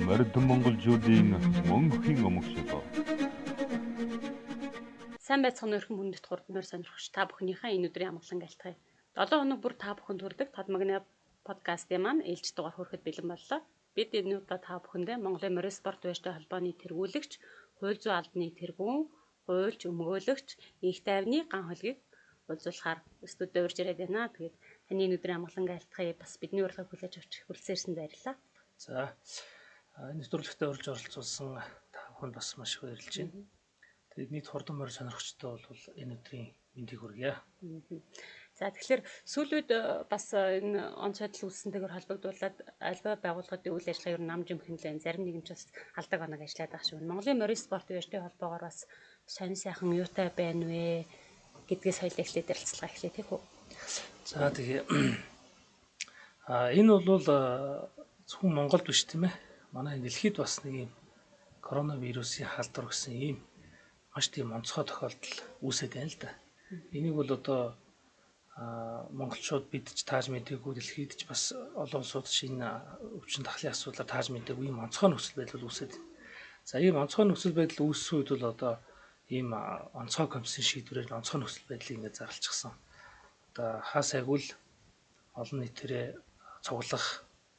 Морьд монголчуудын мөнхийн өмгсөл. Сайн байцгаана өрхөн хүндэт хурдмаар сонирхогч та бүхнийхээ энэ өдрийн амгалан айлтгая. 7 хоног бүр та бүхэнд хүрдэг Тодмагны подкастын маань ээлж дугаар хүрэхэд бэлэн боллоо. Бид энэ удаа та бүхэндээ Монголын морин спорт баяртай холбооны тэргүүлэгч, хууль зүйн албаны тэргүүн, хуульч, өмгөөлөгч, их тайвны ган холгийг уулзуулахаар студид урьж ирээд байна. Тэгээд таны энэ өдрийн амгалан айлтгая бас бидний урилгыг хүлээж авч хүрэлцээрсэн баярлалаа. За энэ нэвтрүүлэгтээ урьж оролцуулсан та бүхэнд бас маш их баярлж байна. Тэгээд нийт хурдан морь сонирхчдод бол энэ өдрийн мэндийг хүргье. За тэгэхээр сүүлүүд бас энэ он цайдал үүссэнтэйгээр холбогдуулаад альва байгууллагын үйл ажиллагаа ер нь нам жимхэнлэн зарим нэг нь ч бас алдаг оног ажиллаад байгаа шүү. Монголын морин спорт баяртай холбоогоор бас сонь сайхан юутай байна вэ гэдгээс хоёлаа эхлээд ярилцлага эхлэе тийм үү. За тэгээ энэ бол зөвхөн Монголд биш тийм ээ. Манай дэлхийд бас нэг юм коронавирусын халдвар гэсэн ийм маш тийм онцгой тохиолдол үүсээд байна л да. Энийг бол одоо монголчууд бид ч тааж мэдээгүй, дэлхийд ч бас олон улсууд шинэ өвчин дахлын асуудлаар тааж мэдээгүй ийм онцгой нөхцөл байдал үүсээд. За ийм онцгой нөхцөл байдал үүссэн үед бол одоо ийм онцгой комиссийн шийдвэрээр онцгой нөхцөл байдлыг ингээд зарлчихсан. Одоо хаасайгүйл олон нийтээрээ цуглах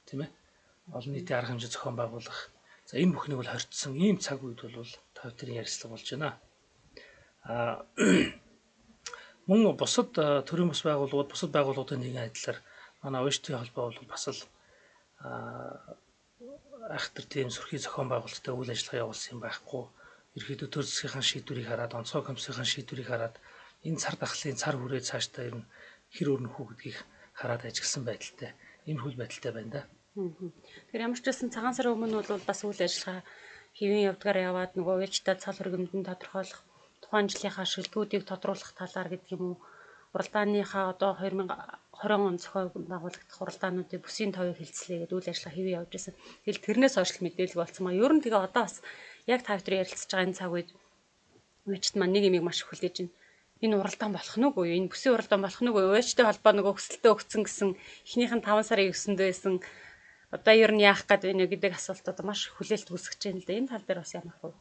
тийм ээ. Олон нийтийн арга хэмжээ зохион байгуулах. За энэ бүхнийг бол хоригдсон ийм цаг үед бол та бүхэн ярилцлага болж байна. Мөн бусад төрийн бас байгууллагууд, бусад байгууллагуудын нэгэн адилаар манай ОШТ холбоо бол бас л айхтар тийм сөрхий зохион байгуулалттай үйл ажиллагаа явуулсан юм байхгүй. Ерөнхийдөө төр засгийнхаа шийдвэрийг хараад, онцгой комиссийн шийдвэрийг хараад энэ цар тахлын цар хүрээ цаашдаа ер нь хэр өрнөх үү гэдгийг хараад ажилласан байдалтай. Иймэрхүү байдалтай байна да. Тэгэхээр ямар ч байсан цагаан сарын өмнө бол бас үйл ажиллагаа хэвэн явдгаар яваад нөгөө ээлжтэй цал хөргөмдөнд тодорхойлох, тухайн жилийнхаа шилдэгүүдийг тодруулах талаар гэдэг юм уу. Уралдааныхаа одоо 2020 он зохион байгуулагдах уралдаануудын бүсийн товыг хилцлээ гэдэг үйл ажиллагаа хэвэн явж байсан. Тэгэл тэрнээс хойш мэдээлэл болсон маа. Ер нь тэгээ одоо бас яг та бүхэн ярилцж байгаа энэ цаг үед үечт маань нэг юмыг маш их хүлээж байна. Энэ уралдаан болох нь үгүй, энэ бүсийн уралдаан болох нь үгүй. ΟОЧ-тэй холбоо нөгөө хүсэлтээ өгсөн гэсэн эхнийх нь 5 сарын 9-нд байсан. Одоо ер нь яах гээд байна гэдэг асуултууд маш хүлээлт үүсгэж байна л да. Энэ тал дээр бас ямар хөө.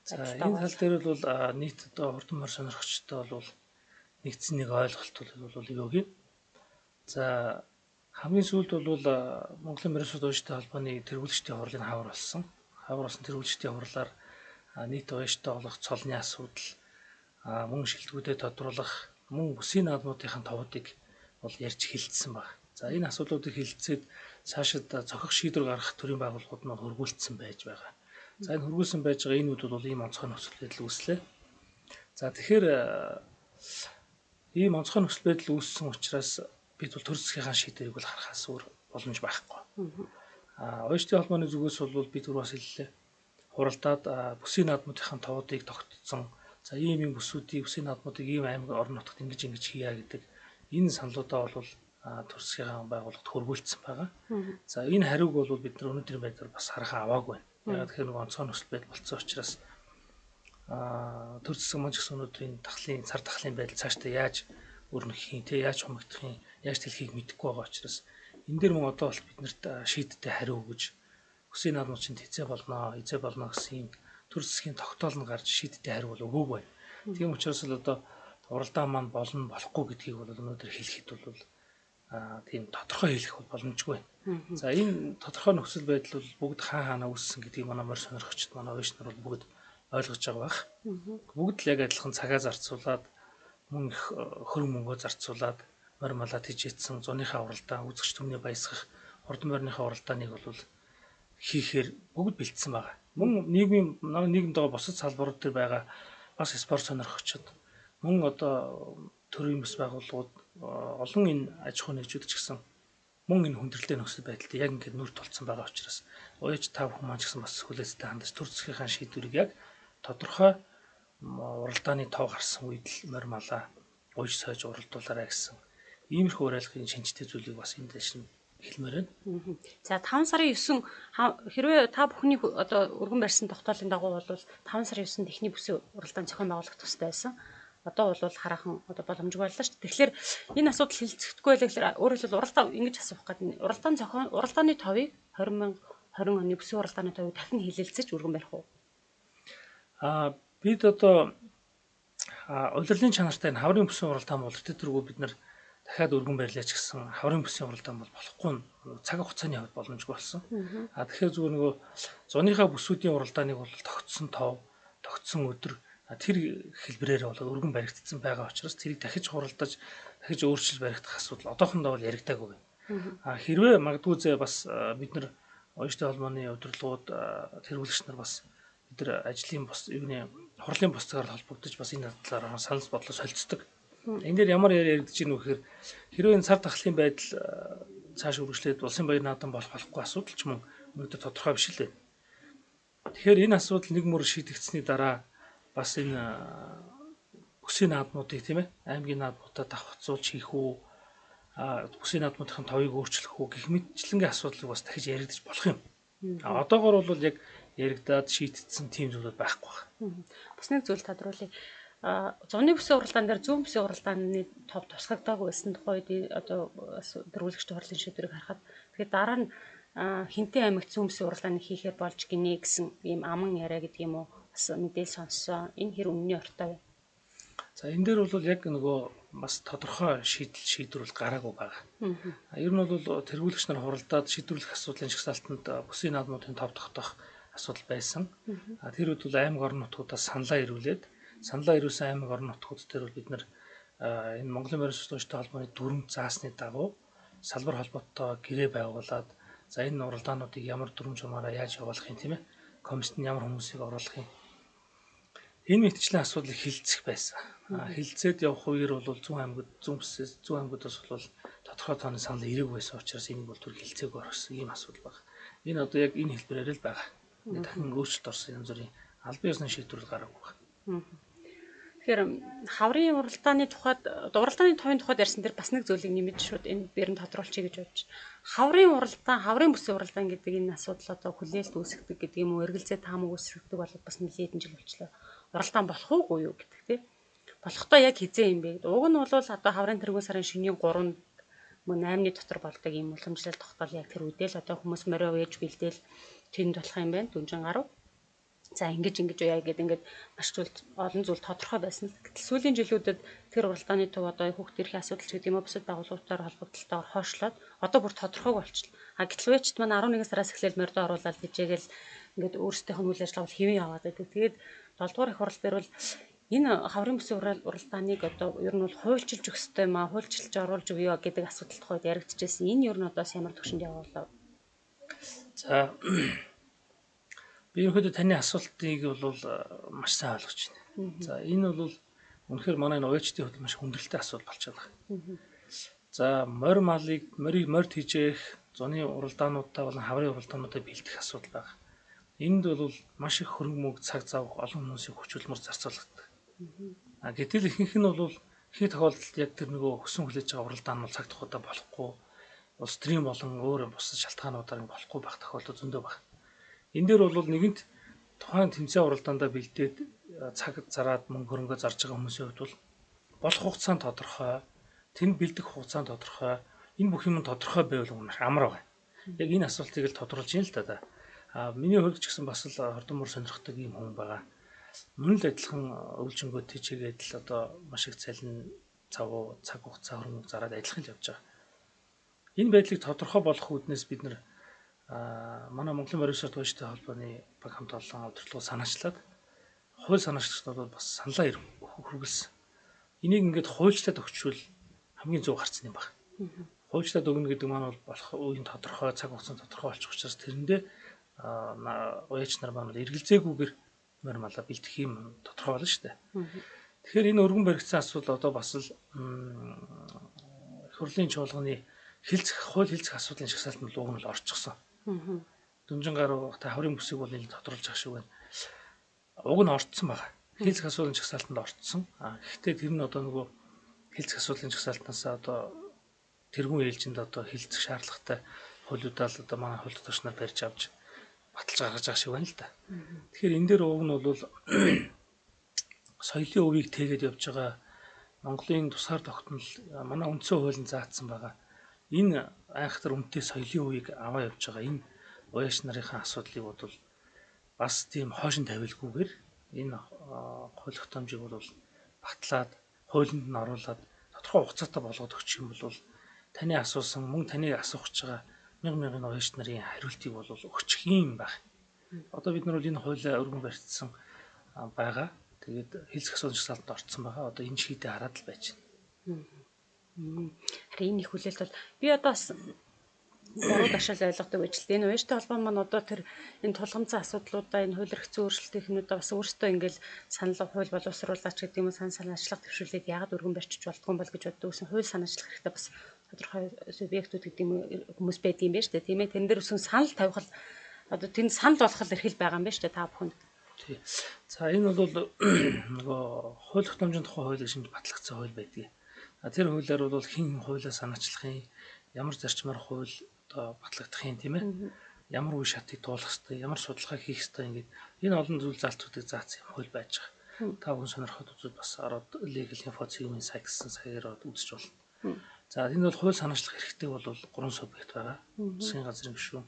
За энэ тал дээр бол нийт одоо хурдан морь сонирхчдод бол нэгдсэн нэг ойлголт бол юу. За хамгийн сүүлд бол Монголын морин спорт ООЧ-тэй холбооны тэргүүлэгчдийн хурлын хавар болсон. Хавар болсон тэргүүлэгчдийн хурлаар нийт ООЧ-тэй болох цолны асуудал, мөн шилдэгүүдэд тодруулах, мөн бүсийн наадмуудын товуудыг бол ярьж хилцсэн баг. За энэ асуудлуудыг хилцээд цаашид зохих шийдвэр гаргах төрийн байгууллагууд нь хөргүүлсэн байж байгаа. За энэ хөргүүлсэн байж байгаа энэ үед бол ийм онцгой нөхцөл байдал үүслээ. За тэгэхээр ийм онцгой нөхцөл байдал үүссэн учраас бид бол төр засгийнхаа шийдвэрийг бол харахаас өөр боломж байхгүй. ООЧ-ийн холбооны зүгээс бол бид түрүү бас хэллээ. Хуралдаад бүсийн наадмуудын товуудыг тогтцсон. За ийм бүсүүдийг, бүсийн наадмуудыг ийм аймаг орон нутагт ингэж хийя гэдэг энэ саналуудаа бол төр засгийнхаа байгууллагад хөргүүлсэн байгаа. За энэ хариуг бол бид нар өнөөдрийн байдлаар бас харахаа аваагүй байна. Яг тэгэхээр нэг онцгой нөхцөл байдал болсон учраас төр засаг маань ч гэсэн өнөөдрийн цар тахлын байдал цаашдаа яаж өрнөхийн, яаж хумигдахын, яаж тэлхийг мэдэхгүй байгаа учраас энэ дээр мөн одоо бол биднэрт шийдтэй хариу өгж бүсийн наадмууд чинь эзээ болно гэсэн юм төр засгийн тогтоол нь гарч шийдтэй хариу бол өгөөгүй байна. Тийм учраас л одоо уралдаан маань болно болохгүй гэдгийг бол өнөөдөр хэлэхэд бол тийм тодорхой хэлэх боломжгүй байна. За энэ тодорхой нөхцөл байдал бол бүгд хаана үүссэн гэдгийг манай морь сонирхчид, манай ООЧ нар бол бүгд ойлгож байгаа байх. Бүгд л яг адилхан цагаа зарцуулаад мөн их хөрөнгө мөнгөө зарцуулаад морь малаа тижээдсэн зуныхаа уралдаан, үзэгч түмний баясгах хурдан морьныхаа уралдааныг бол хийхээр бүгд бэлдсэн байгаа. Мөн нийгэмд байгаа бусад салбарууд төр байгаа бас спорт сонирхчид мөн одоо төрийн бас байгууллагууд олон энэ аж ахуйн нэгжүүд ч гэсэн мөн энэ хүндрэлтэй нөхцөл байдалд яг ингээд нүр тулцсан байгаа учраас ООЧ та бүхэн маань ч гэсэн бас хүлээцтэй хандаж төр засгийнхаа шийдвэрийг яг тодорхой уралдааны тов гарсан үед л морь малаа ууж сойж уралдуулаарай гэсэн иймэрхүү уриалгын шинжтэй зүйлийг бас энэ дэш нь хэлмээр байна. За 5 сарын 9 хэрвээ та бүхний одоо өргөн барьсан тогтоолын дагуу бол 5 сарын 9-нд эхний бүсийн уралдаан зохион байгуулах тустай байсан. одоо бол хараахан одоо боломжгүй боллоо шүү дээ. Тэгэхээр энэ асуудал хилцэхгүй байлаа гэхээр өөрөөр хэлбэл уралдаан ингэж асуух гэдэг. Уралдааны товыг 2020 оны бүсийн уралдааны товыг дахин хилэлцэж өргөн барих уу? Бид одоо удирдлын чанартай энэ хаврын бүсийн уралдаан бол тэргүү бид нар дахиад өргөн барилаач гэсэн хаврын бүсийн уралдаан бол болохгүй цаг хугацааны хувьд боломжгүй болсон. Тэгэхээр зүгээр нөгөө зуныхаа бүсүүдийн уралдааныг бол тогтсон тов, тогтсон өдөр тэр хэлбэрээр бол өргөн баригдсан байгаа учраас тэрийг дахиж хуралдаж, дахиж өөрчилж баригдах асуудал одоохондоо бол яригдаагүй байна. Хэрвээ магадгүй бас бид нар оюутны холбооны удирдлагууд тэргүүлэгч нар бас бид нар ажлын бос хурлын босцоор холбогдож бас энэ талаар санал бодлоо солилцдог. Энэ дээр ямар яригдж ийн вэ гэхээр хэрвээ энэ цар тахлын байдал цааш үргэлжлээд улсын баяр наадам болохгүй асуудал ч мөн өнөөдөр тодорхой биш л байна. Тэгэхээр энэ асуудал нэг мөр шийдэгдсэний дараа бас энэ бүсийн наадмуудыг тийм ээ аймгийн наадмуудад давхцуулж хийх үү бүсийн наадмуудын товыг өөрчлөх үү гэх мэтчлэнгийн асуудлыг бас дахиж яригдаж болох юм. Одоогоор бол яг яригдаад шийдэгдсэн тийм зүйлүүд байхгүй байна. Бас нэг зүйл тодруулъя. Зуны бүсийн уралдаан дээр зүүн бүсийн уралдааны тов тусгагдаагүй байсан тухайд одоо дөрвөлгчтэй хурлын шийдвэрийг харахад тэгэхээр дараа нь Хинтээ аймагт зүүн бүсийн уралдааны хийхээр болж гинэ гэсэн ийм аман яриа гэдэг юм уу бас мэдээлэл сонссон. Энэ хэр үнний ортой вэ? За энэ дээр бол яг нөгөө бас тодорхой шийдвэр гараагүй байгаа. Ер нь бол тэргүүлэгч нар хуралдаад шийдвэрлэх асуудлын жагсаалтанд бүсийн наадмуудын тов тогтоох асуудал байсан. Тэр үед бол аймаг орон нутгуудаас саналаа ирүүлсэн аймаг орон нутгууд дээр бол бид нар энэ Монголын морин сүлжээтэй холбооны дүрм заасны дагуу салбар холбоотой гэрээ байгуулад за энэ уралдаануудыг ямар дүрм журмаараа яаж явуулах юм тийм ээ комиссид ямар хүмүүсийг оруулах юм энэ мэтчлийн асуудлыг хилцэх байсан. Хилцээд явах үеэр бол зүүн аймагудаас бол тодорхой тооны санал ирээгүй байсан учраас энийг бол түр хилцээгүй орсон ийм асуудал байна. Энэ одоо яг энэ хэлбэрээр л байгаа. Дахин өөрчлөлт орсон янз бүрийн албан ёсны шийдвэрлэл гараагүй байна. Тэгэхээр хаврын уралдааны тухайд уралдааны товын тухайд ярьсан дээр бас нэг зүйлийг нэмэж шууд энэ дээр нь тодруулчихъя гэж бодож. Хаврын бүсийн уралдаан гэдэг энэ асуудал одоо хүлээлт үүсгдэг гэдэг юм уу, эргэлзээ таамаг үүсгдэг болоод бас нэлээд хэдэн жил болчлоо. Уралдаан болох уугүй юу гэдэг тийм. Болохдоо яг хизээ юм бэ. Уг нь бол одоо хаврын тэргуун сарын шөнийн 3-нд мөн 8-ны дотор болдог юм уламжлалт тогтоол яг тэр үедээ л одоо хүмүүс морио ээж бэлдээл тэнд болох юм байна. Дүнжин гарав. За ингэж уяа гэдэг ингээд маш олон зүйл тодорхой байсан. Гэтэл сүүлийн жилүүдэд тэр уралдааны төв одоо хүүхд төрхийн асуудал гэдэг юм уу бусад байгууллагуудаар холбогдлолтойгоор хойшлоод одоо бүр тодорхойг болчихлоо. Гэтэл үечт маань 11 сараас эхлээл мордо оруулаад хичээгээл ингээд өөрсдийнх нь үйл ажиллагааг хэвэн яваад байдаг. Тэгээд 7 дугаар их хурал дээр бол энэ хаврын бүсийн уралдааныг одоо ер нь бол хуульчилж өгөх ёстой юм аа, хуульчилж оруулж өгөө гэдэг асуудал тухайд яригдчихсэн. Энэ ер нь одоо ямар төвшөнд явуулаа. За би ерөнхийдөө таны асуултыг бол маш сайн ойлгож байна. За энэ бол үнэхээр манай энэ уяачдын хувьд маш хүндрэлтэй асуудал болчиход байгаа. За морь тижээх зуны уралдаануудтай болон хаврын уралдаануудаа бэлдэх асуудал байна. Энд бол маш их хөрөнгө мөнгө цаг зав олон хүмүүсийн хүч хөдөлмөр зарцуулагддаг. Гэтэл ихэнх нь бол их тохиолдолд яг тэр нөгөө хөсөн хүлээж байгаа уралдаан бол цаг тухайдаа болохгүй, улс төрийн болон өөр бусад шалтгаануудаар болохгүй байх тохиолдол зөндөө байна. Энэ дээр бол нэгэнт тухайн тэмцээн уралдаандаа бэлдээд цаг зараад мөнгө хөрөнгө зарж байгаа хүмүүсийн хувьд бол болох хугацаанд тодорхой, тэнд бэлдэх хугацаанд тодорхой, энэ бүх юм тодорхой байвал маш амар байна. Яг энэ асуултыг л тодруулж юм л да. Миний хувьд ч гэсэн бас л хордон мөр сонирхдаг юм хүн байгаа. Мөн л адилхан өвлжөнгөө тийчээгээд л одоо маш их цалин цаг хугацаа хөрөнгө зараад адилхан л явж байгаа. Энэ байдлыг тодорхой болгох үүднээс бид нар манай Монголын морин сүлжээтэй холбооны баг хамт олон удирдлагыг санаачлаад хууль санаачлагчдад бол бас саналаа хүргэлсэн. Энийг ингээд хуульчлаад өгчвөл хамгийн зөв гарцсан юм байна. Хуульчлаад өгнө гэдэг маань бол болох үеийн тодорхой цаг хугацаанд тодорхой болчих учраас тэрэндээ уяач нар маань эргэлзээгүйгээр морь малаа бэлдэх юм тодорхой болно шүү дээ. Тэгэхээр энэ өргөн баригдсан асуудал одоо бас л хурлын чуулганы хууль хилцэх асуудлын жагсаалтанд уг нь л орчихсон. Дүнжин гаруй хаврын бүсийг бол нэлээд тодруулж ах шиг байна. Уг нь орцсон байгаа. Хилцэх асуудлын жагсаалтанд орцсон. Гэхдээ тэр нь одоо нөгөө хилцэх асуудлын жагсаалтнаас одоо тэргүүн ээлжинд одоо хилцэх шаардлагатай хуулиудаа л одоо манай хууль тогтоогч нар барьж авч баталж гаргаж байгаа шиг байна л да. Тэгэхээр энэ дээр уг нь бол соёлын өвийг тэгээд явж байгаа Монголын тусгаар тогтнол манай үндсэн хуулийн заасан байгаа. Энэ айхтар үнэтэй соёлын үеийг аваа явж байгаа энэ уяаш нарынхаа асуудлыг бол бас тийм хойшин тавилгүйгээр энэ хууль тогтоомжийг бол батлаад хуулинд нь оруулаад тодорхой хугацаатай болгоод өгчих юм бол таны асуусан мөн таныг асуух гэж байгаа мянган уяаш нарын хариултыг бол өгчих юм байх. Одоо бид нар бол энэ хуулиа өргөн барьцсан байгаа. Тэгээд хэлцэх асуудал жагсаалтанд орцсон байгаа. Одоо энэ шийдээ хараад л байж байна. Харин энэ их хүлээлт бол би одоо бас буруу ташаал ойлгодог байж л энэ уяжтай холбоо маань одоо тэр энэ тулгамцсан асуудлуудаа энэ хууль эрхцэн өөрчлөлтийн юмнуудаа бас өөрсдөө ингээл санал хууль боловсруулаач гэдэг юм уу санал ажиллах төвшүүлээд яагаад өргөн барьчих болтгүй юм бол гэж боддог гэсэн хууль санаачлах хэрэгтэй бас тодорхой субъектууд гэдэг юм хүмүүс байдаг юм байна шүү дээ тийм ээ тэрэн дээр өсөн санал тавих л одоо тэнд санал болгох эрхэл байгаа юм байна шүү дээ та бүхэнд. Тий. За энэ бол нөгөө хууль тогтоомжийн тухай хуулийг шинж батлагдсан хууль байдгийг. Тэр хуулиар бол хэн хуулиа санаачлахын ямар зарчмаар хууль одоо батлагдахын тийм ээ. Ямар үе шатыг дуулах ёстой, ямар судалгаа хийх ёстой ингээд энэ олон зүйл залтуудыг заасан юм хууль байж байгаа. Та бүхэн сонирхоод үзвэл бас ороод legal info цэгийн сайт гэсэн саягаар үзэж болно. За энэ бол хууль санаачлах хэрэгтэй бол 3 субъект байгаа. Засгийн газрын гишүүн,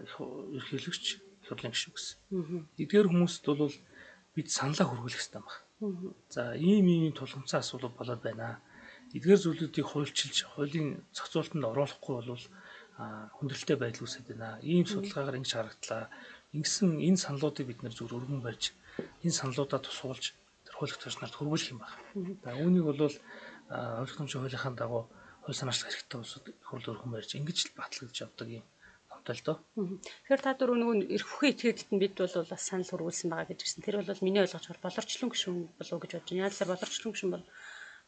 ерөнхийлөгч, их хурлын гишүүн гэсэн. Эдгээр хүмүүст бол бид саналаа хүргүүлэх хэрэгтэй байна. За ийм тулгамцсан асуудал болоод байна. Эдгээр зүйлүүдийг хуульчилж, хуулийн зохицуулалтанд оруулахгүй бол хүндрэлтэй байдал үүсэж байна. Ийм судалгаагаар ингэж харагдлаа. Ингэсэн энэ саналуудыг бид нэр зөв өргөн барьж, энэ саналуудаа тусгуулж тэр хууль тогтоогч нарт хүргүүлэх юм байна. За үүнийг бол хууль тогтоомжийн хуулийнхаа дагуу хууль санаачлах хэрэгтэй улсууд их хурл өргөн барьж ингэж л батлагдж явдаг юм. Номтой л доо. Тэгэхээр та дөрөв нөгөө эрх бүхий этгээдэд нь бид бол бас санал хүргүүлсэн байгаа гэж хэлсэн. Тэр бол миний ойлгож байгаа болорчлон гишүүн болов гэж бодож байна. Яг л болорчлон гишүүн бол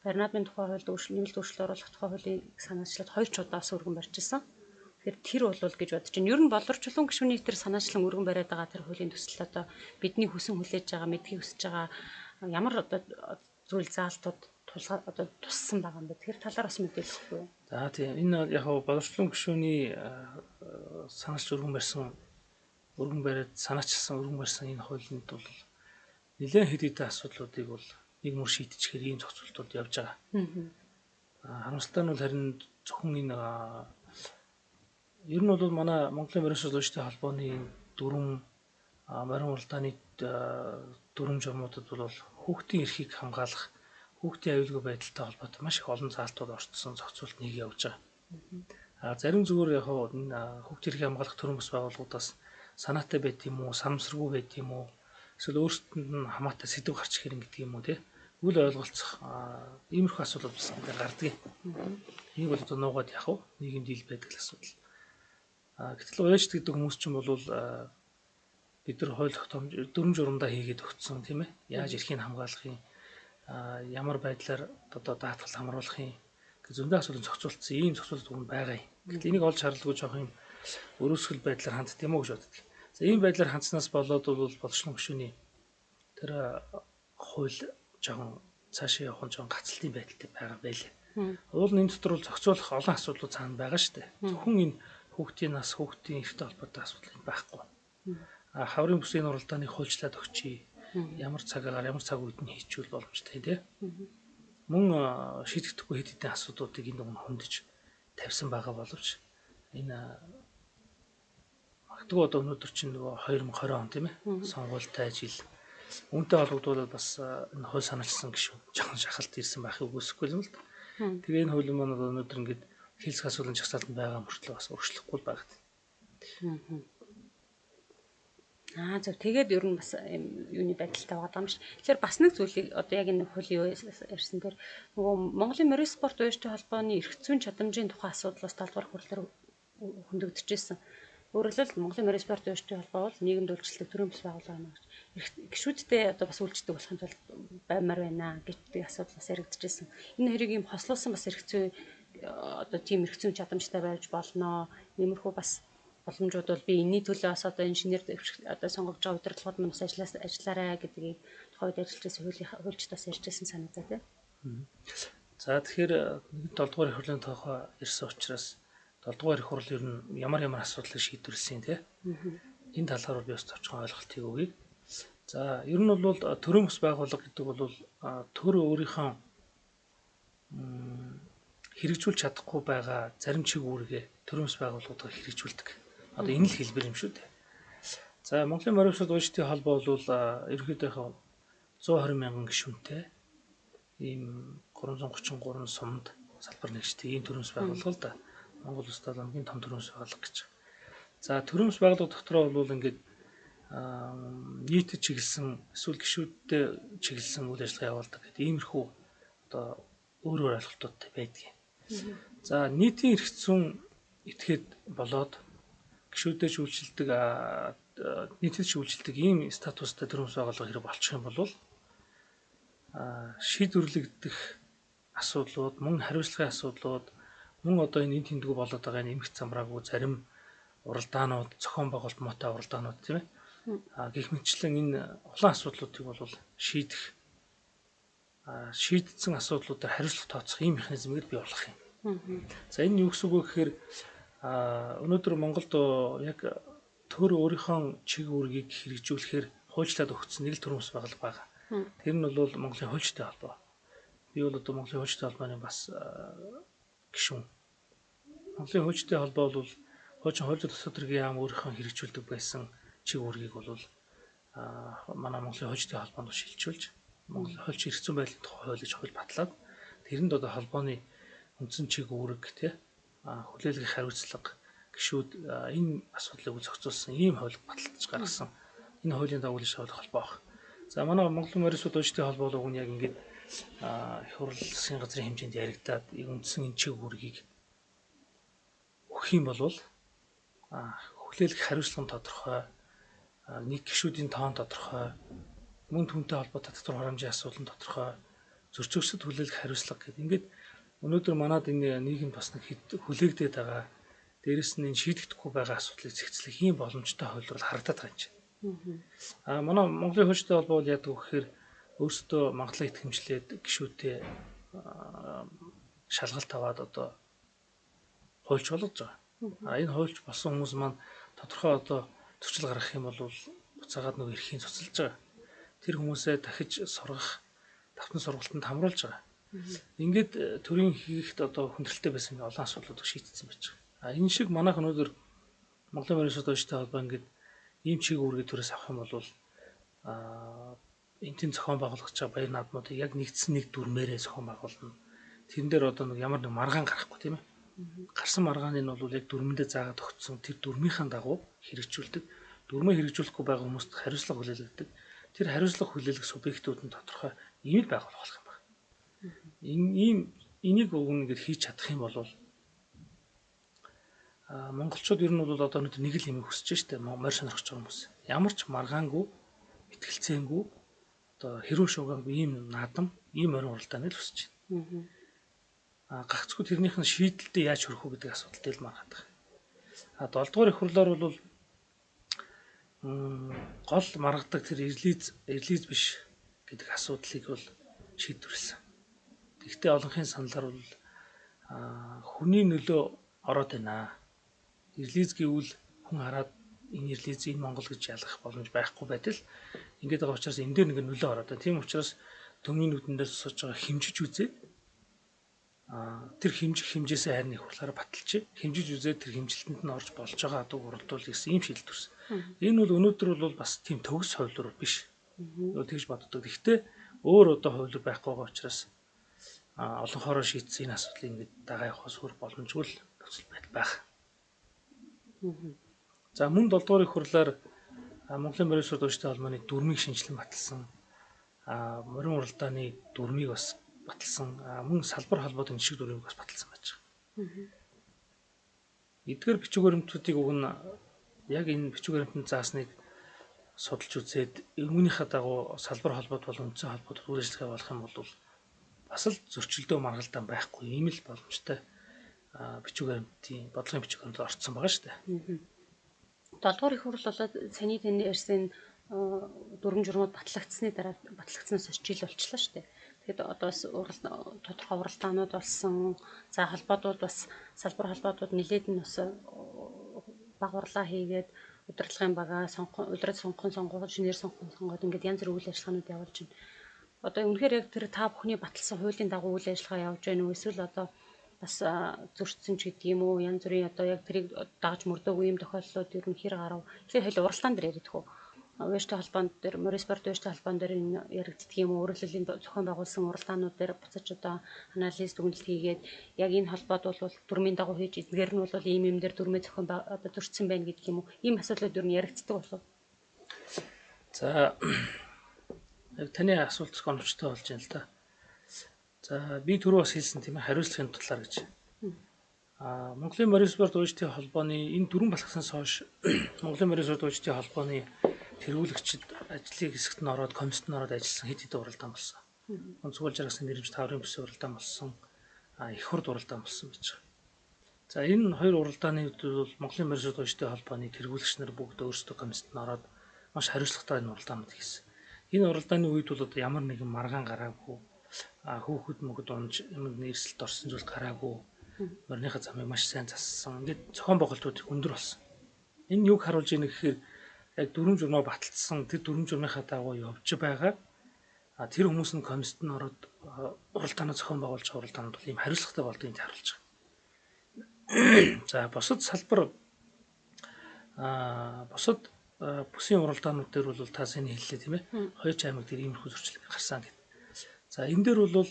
Барнадын тухай хуульд нэмэлт өөрчлөлт оруулах тухай хуулийн санаачлалд 2 ч удаас өргөн барьж ирсэн. Тэгэхээр тэр бол гэж бодож байна. Ер нь болорчлон гишүүний тэр санаачлан өргөн бариад байгаа тэр хуулийн төсөл одоо бидний хүсэн хүлээж байгаа, мэдхийг хүсэж байгаа ямар одоо зүйл заалтууд тулгаа одоо туссан байгаа юм бэ? Тэр талаар бас мэдээлэх үү? За тийм энэ яг боловсролын гишүүний санаач өргөн бариад санаачилсан өргөн барьсан энэ хуулинд бол нэлээд хэд хэдэн асуудлуудыг бол нэг мөр шийдчихээр ийм зохицуултууд явж байгаа. Харамсалтай нь бол харин зөвхөн энэ ер нь бол манай Монголын морин шалгуурчдын холбооны дүрм морин уралдааны дүрм журмуудад бол хүүхдийн эрхийг хамгаалах хүүхдийн аюулгүй байдалтай холбоотой маш их олон заалтууд орцсон зохицуулт нэг явж байгаа. Зарим зүгээр яг энэ хүүхдийн эрхийг хамгаалах төрийн бас байгууллагуудаас санаатай байт юм уу, санамсаргүй байт юм уу, эсвэл өөрсдөнд нь хамаатай сэдв гарч ирэх гэдэг юм уу те. Үл ойлголцох иймэрхүү асуудал бас ингээд гардаг. Энийг бол одоо нуугаад яах вэ? Нийгэмд ил байдаг л асуудал. Гэтэл уяажт гэдэг хүмүүс чинь бол бид нар хууль тогтоомж дүрм журамдаа хийгээд өгсөн тийм ээ. Яаж эрхийг хамгаалахын ямар байдлаар одоо даатгал хамруулахын зөндөө асуудал зохицуулсан ийм зохицуулт өгн байгаа юм. Гэтэл энийг олж харалгүй жоох юм өрөөсгөл байдлаар ханддаг юм уу гэж боддог. За ийм байдлаар хандснаас болоод бол боловсролын гишүүний тэр хууль жоон цаашаа явах нь жоон гацалтын байдалтай байгаа байлээ. Уул нь энэ дотор бол зохицуулах олон асуудлууд цаана байгаа шүү дээ. Зөвхөн энэ хүүхдийн нас, хүүхдийн эрхтэй холбоотой асуудал байхгүй. Хаврын бүсийн уралдааныг хуульчлаад өгчий. Ямар цагаагаар, ямар цаг үед нь хийчихвэл боломжтой тийм. Мөн шийдэгдэхгүй хэд хэдэн асуудлуудыг энэ дунд хөндөж тавьсан байгаа боловч энэ магадгүй одоо өнөөдөр чинь нөгөө 2020 он тийм ээ. Сонгуультай жил үүнтэй холбогдуулаад бас энэ хууль санаачилсан гишүүн жоохон шахалт ирсэн байхыг үгүйсэхгүй юм л да. Тэгээ энэ хуулийн маань өнөөдөр ингээд хэлцэх асуудлын жагсаалтанд байгаа мөртлөө бас өөрчлөхгүй байгаад. Зөв тэгээд ер нь бас юуны байдалтай байгаа юм шиг. Тэгэхээр бас нэг зүйлийг одоо яг энэ хуулийн ярьсан дээр нөгөө Монголын морин спорт уяжтай холбооны эрх зүйн чадамжийн тухай асуудлаас талбар хурлаар хөндөгдөжсэн. Өөрөлдөл Монголын морин спорт уяжтай холбоо бол нийгэмд үйлчлдэг төрийн бас байгууллага юм гэж. Гишүүдтэй одоо бас үйлчлдэг болохын тулд баймар байна гэдэг асуудал бас яригдчихсэн. Энэ хоёрыг юм хослуулсан бас эрх зүй одоо тийм эрх зүйн чадамжтай байж болно. Иймэрхүү бас боломжууд бол би энэний төлөө бас одоо инженер одоо сонгогдож байгаа удирдлагууд маань бас ажиллаарай гэдгийг тухайд ажиллаж байсан хуульчд бас ярьжсэн санагдаа тийм. За тэгэхээр 7 дугаар их хурлын тухай ирсэн учраас 7 дугаар их хурл ер нь ямар асуудлыг шийдвэрлсэн тийм. Энэ талаар би бас товчхон ойлголтыг өгье. За ер нь бол төрийн бас байгууллага гэдэг бол төр өөрийнхөө хэрэгжүүлж чадахгүй байгаа зарим чиг үүргээ төрөмс байгууллагуудаар хэрэгжүүлдэг. Одоо энэ л хэлбэр юм шүү дээ. За Монголын морин усууд уужтын холбоо бол ерөнхийдөө 120 мянган гишүүнтэй ийм 333 сумд салбар нэгжтэй ийм төрөмс байгууллага л да. Монгол улсад хамгийн том төрөмс байгууллага гэж. За төрөмс байгууллага дотроо бол ингээд нийтэд чиглэсэн эсвэл гишүүдтэй чиглэсэн үйл ажиллагаа явуулдаг гэдэг иймэрхүү одоо өөр ойлголтуудтай байдаг. За нийтийн эрх зүйн этгээд болоод гишүүдэд үйлчилдэг нийтэд үйлчилдэг ийм статустай төрөмс байгууллага хэрэг болчих юм бол шийдвэрлэгдэх асуудлууд, мөн хариуцлагын асуудлууд, мөн одоо энэ тэмдгүү болоод байгаа нэмэх замраагүй зарим уралдаанууд, зохион байгуулалт муутай уралдаанууд тийм ээ. Гэх мэтчлэн энэ олон асуудлуудыг бол шийдсэн асуудлуудаар хариуцлага тооцох ийм механизмыг бий болгох юм. За энэ юу гэсэн үг вэ гэхээр өнөөдөр Монголд яг төр өөрийнхөө чиг үүргийг хэрэгжүүлэхээр хуульчлаад өгсөн нэг л төрөмс байгууллага байгаа. Тэр нь бол Монголын хуульчтай холбоо. Би бол одоо Монголын хуульчтай холбооны бас гишүүн. Монголын хуульчтай холбоо бол хуучин хууль зүйн төсвөрийн яам өөрийнхөө хэрэгжүүлдэг байсан чиг үүргийг бол манай Монголын хуульчтай холбоонд шилжүүлж Монголын хуульч эрх зүйн байдлын тухай хууль гэж хууль батлаад тэрэнд одоо холбооны үндсэн чиг үүрэг тий хүлээлгэх хариуцлага гишүүд энэ асуудлыг зохицуулсан ийм хууль баталж гаргасан. Энэ хуулийн дагуу л шийдэх холбоо баг. За манай Монголын морин усууд уужтын холбоо уг нь яг ингээд их хурл засгийн газрын хэмжээнд яригадаад үндсэн энэ чиг үүргийг өгөх юм бол хүлээлгэх хариуцлага нь тодорхой, нэг гишүүдийн тоон тодорхой, мөн түүнтэй холбоотой татвар харамжийн асуудал нь тодорхой, зөрчигчд хүлээлгэх хариуцлага гэдэг. Ингээд өнөөдөр манад энэ нийгэмд бас нэг хүлээгдээд байгаа, дээрэс нь энэ шийдэгдэхгүй байгаа асуудлыг зэгцлэх ийм боломжтой хууль бол харагдаад байгаа юм чинь. Манай Монголын хуульчтай холбоо бол яадаг вэ гэхээр өөрсдөө магадлал итгэмжлээд гишүүдэд шалгалт аваад одоо хуульч болгож байгаа. Энэ хуульч болсон хүмүүс маань тодорхой одоо зөрчил гаргах юм бол буцаагаад нөгөө эрхийн цуцлж байгаа. Тэр хүмүүсээ дахиж сургах, давтан сургалтанд хамруулж байгаа. Ингээд төрийн хийхд одоо хүндрэлтэй байсан олон асуудлууд шийдэгдсэн байж байгаа. Энэ шиг манайх өнөөдөр Монголын морин усууд уужтын холбоо ингээд ийм чиг үүргээ төрөөс авах юм бол энтийн зохион байгуулах байгаа баяр наадмуудыг яг нэгдсэн нэг дүрмээрээ зохион байгуулна. Тэрэн дээр одоо нэг ямар нэг маргаан гарахгүй тийм ээ. Гарсан маргааны нь бол яг дүрмэндээ заагаад өгсөн тэр дүрмийнхэн дагуу хэрэгжүүлдэг. Дүрмээ хэрэгжүүлэхгүй байгаа хүмүүст хариуцлага хүлээлгдэг. Тэр хариуцлага хүлээлгэх субъектүүд нь тодорхой ийм л байгуулах болох юм байна. Энийг өгнө гэж хийж чадах юм бол монголчууд ер нь бол одоо нэг л юм хүсэж штэ морь сонирхож байгаа хүмүүс. Ямар ч маргаангүй, итгэлцээнгүй одоо хэрүү шугаагүй ийм наадам, ийм морин уралдааныг л хүсэж байна. Гагцгүй тэрнийх нь шийдэлтэд яаж хүрэх вэ гэдэг асуудалтай л маргаад байгаа. 7 дугаар их хурлаар бол гол маргадаг тэр эрлиз биш гэдэг асуудлыг бол шийдвэрлсэн. Гэхдээ олонхын саналаар бол хүний нөлөө ороод байна. Эрлиз гэвэл хүн хараад энэ эрлиз энэ Монгол гэж ялгах боломж байхгүй байтал ингээд байгаа учраас энэ дээр нэг нөлөө ороод байна. Тийм учраас төмний нүдэн дээр сууж байгаа хэмжиж үзээд тэр хэмжээсээ харин их хурлаараа баталж хэмжиж үзээд тэр хэмжилтэнд нь орж болж байгаа адуу уралдуул гэсэн ийм шийдэл төрсөн. Энэ бол өнөөдөр бол бас тийм төгс хуулиур биш. Тэгж боддог. Гэхдээ өөр одоо хуулиур байхгүй байгаа учраас олон хороо шийдсэн энэ асуудлыг ингээд дагаа явахаас өөр боломжгүй л нөхцөл байдал байх. За мөн 7 дугаар их хурлаар Монголын морин усууд уужтын холбооны дүрмийг шинжилэн баталсан. Морин уралдааны дүрмийг бас баталсан. Мөн салбар холбоотой нишиг дүрмийг бас баталсан байж байгаа. Эдгээр бичиг баримтуудыг уг нь яг энэ бичиг баримтанд заасныг судалж үзээд үүнийхээ дагуу салбар холбоод бол үндсэн холбоод үйл ажиллагаа болох юм бол бас л зөрчилдөө маргалдаан байхгүй ийм л боломжтой бичиг баримтын бодлогын бичиг баримтанд орцсон байгаа шүү дээ. 7 дугаар их хурл болоод саний тань ярьсан дүрм журмууд батлагдсны дараа батлагдсанаас жил болчихлоо шүү дээ. Тэгэхэд одоо бас тодорхой уралдаанууд болсон. За холбоодууд бас салбар холбоодууд нэлээд нь бас багварлаа хийгээд удирдлагын багаа удирдах сонгон сонгоод шинээр сонгоод ингээд янз бүр үйл ажиллагаанууд явуулж байна. одоо үнэхээр яг тэр та бүхний баталсан хуулийн дагуу үйл ажиллагаа явуулж байна уу? Эсвэл одоо бас зөрчсөн ч гэдэг юм уу? Янз бүрийн одоо яг тэрийг дагаж мөрдөөгүй юм тохиолдлууд ер нь хэр гарав? Тэгэхээр хэл уралдаан дээр яриад хөө. Уяжтай холбоонд дээр Морисборд уяжтай холбоон дээр энэ яригддаг юм уу? Өөрөлдлийн зохион байгуулсан уралдаанууд дээр буцаж одоо анализ дүгнэлт хийгээд яг энэ холбоод бол дүрмийн дагуу хийж эдгээр нь бол ийм юм дээр дүрмээ зохион одоо зөрчсөн байна гэдэг юм уу? Ийм асуудлууд ер нь яригддаг болов. За яг таны асуулт гомчтой болж байна л да. За би түрүү бас хэлсэн тийм ээ хариуцлагын талаар гэж. Монголын Морисборд уяжтын холбооны энэ дөрвөн балхасанаас хойш Монголын Морисборд уяжтын холбооны тэргүүлэгчид ажлын хэсэгт нь ороод комиссд нь ороод ажилласан хэд хэдэн уралдаан болсон. Онцгой жаргасан нэрмж таврын бүсийн уралдаан болсон. Их хурд уралдаан болсон гэж байна. За энэ хоёр уралдааны үед бол Монголын Морисборд уяжтын холбооны тэргүүлэгч нар бүгд өөрсдөө комиссд нь ороод маш хариуцлагатай энэ уралдаанууд хийсэн. Энэ уралдааны үед бол одоо ямар нэгэн маргаан гараагүй, хүүхэд мөхөд унж юмд нэрсэлт орсон зүйл гараагүй. Морныхаа замыг маш сайн зассан. Ингээд зохион байгуулалтууд их өндөр болсон. Энэ юг харуулж ийнэ гэхээр яг дүрм журмаа баталсан тэр дүрм журмынхаа дагуу явж байгаа. Тэр хүмүүс нь комиссд нь ороод уралдаанаа зохион байгуулж байгаа уралдаанууд бол ийм хариуцлагатай болдгийг харуулж байгаа. За бусад салбар бусад бүсийн уралдаанууд дээр бол та сайн хэллээ тийм ээ. Хоёр аймаг дээр иймэрхүү зөрчил гарсан гэдэг. За энэ дээр бол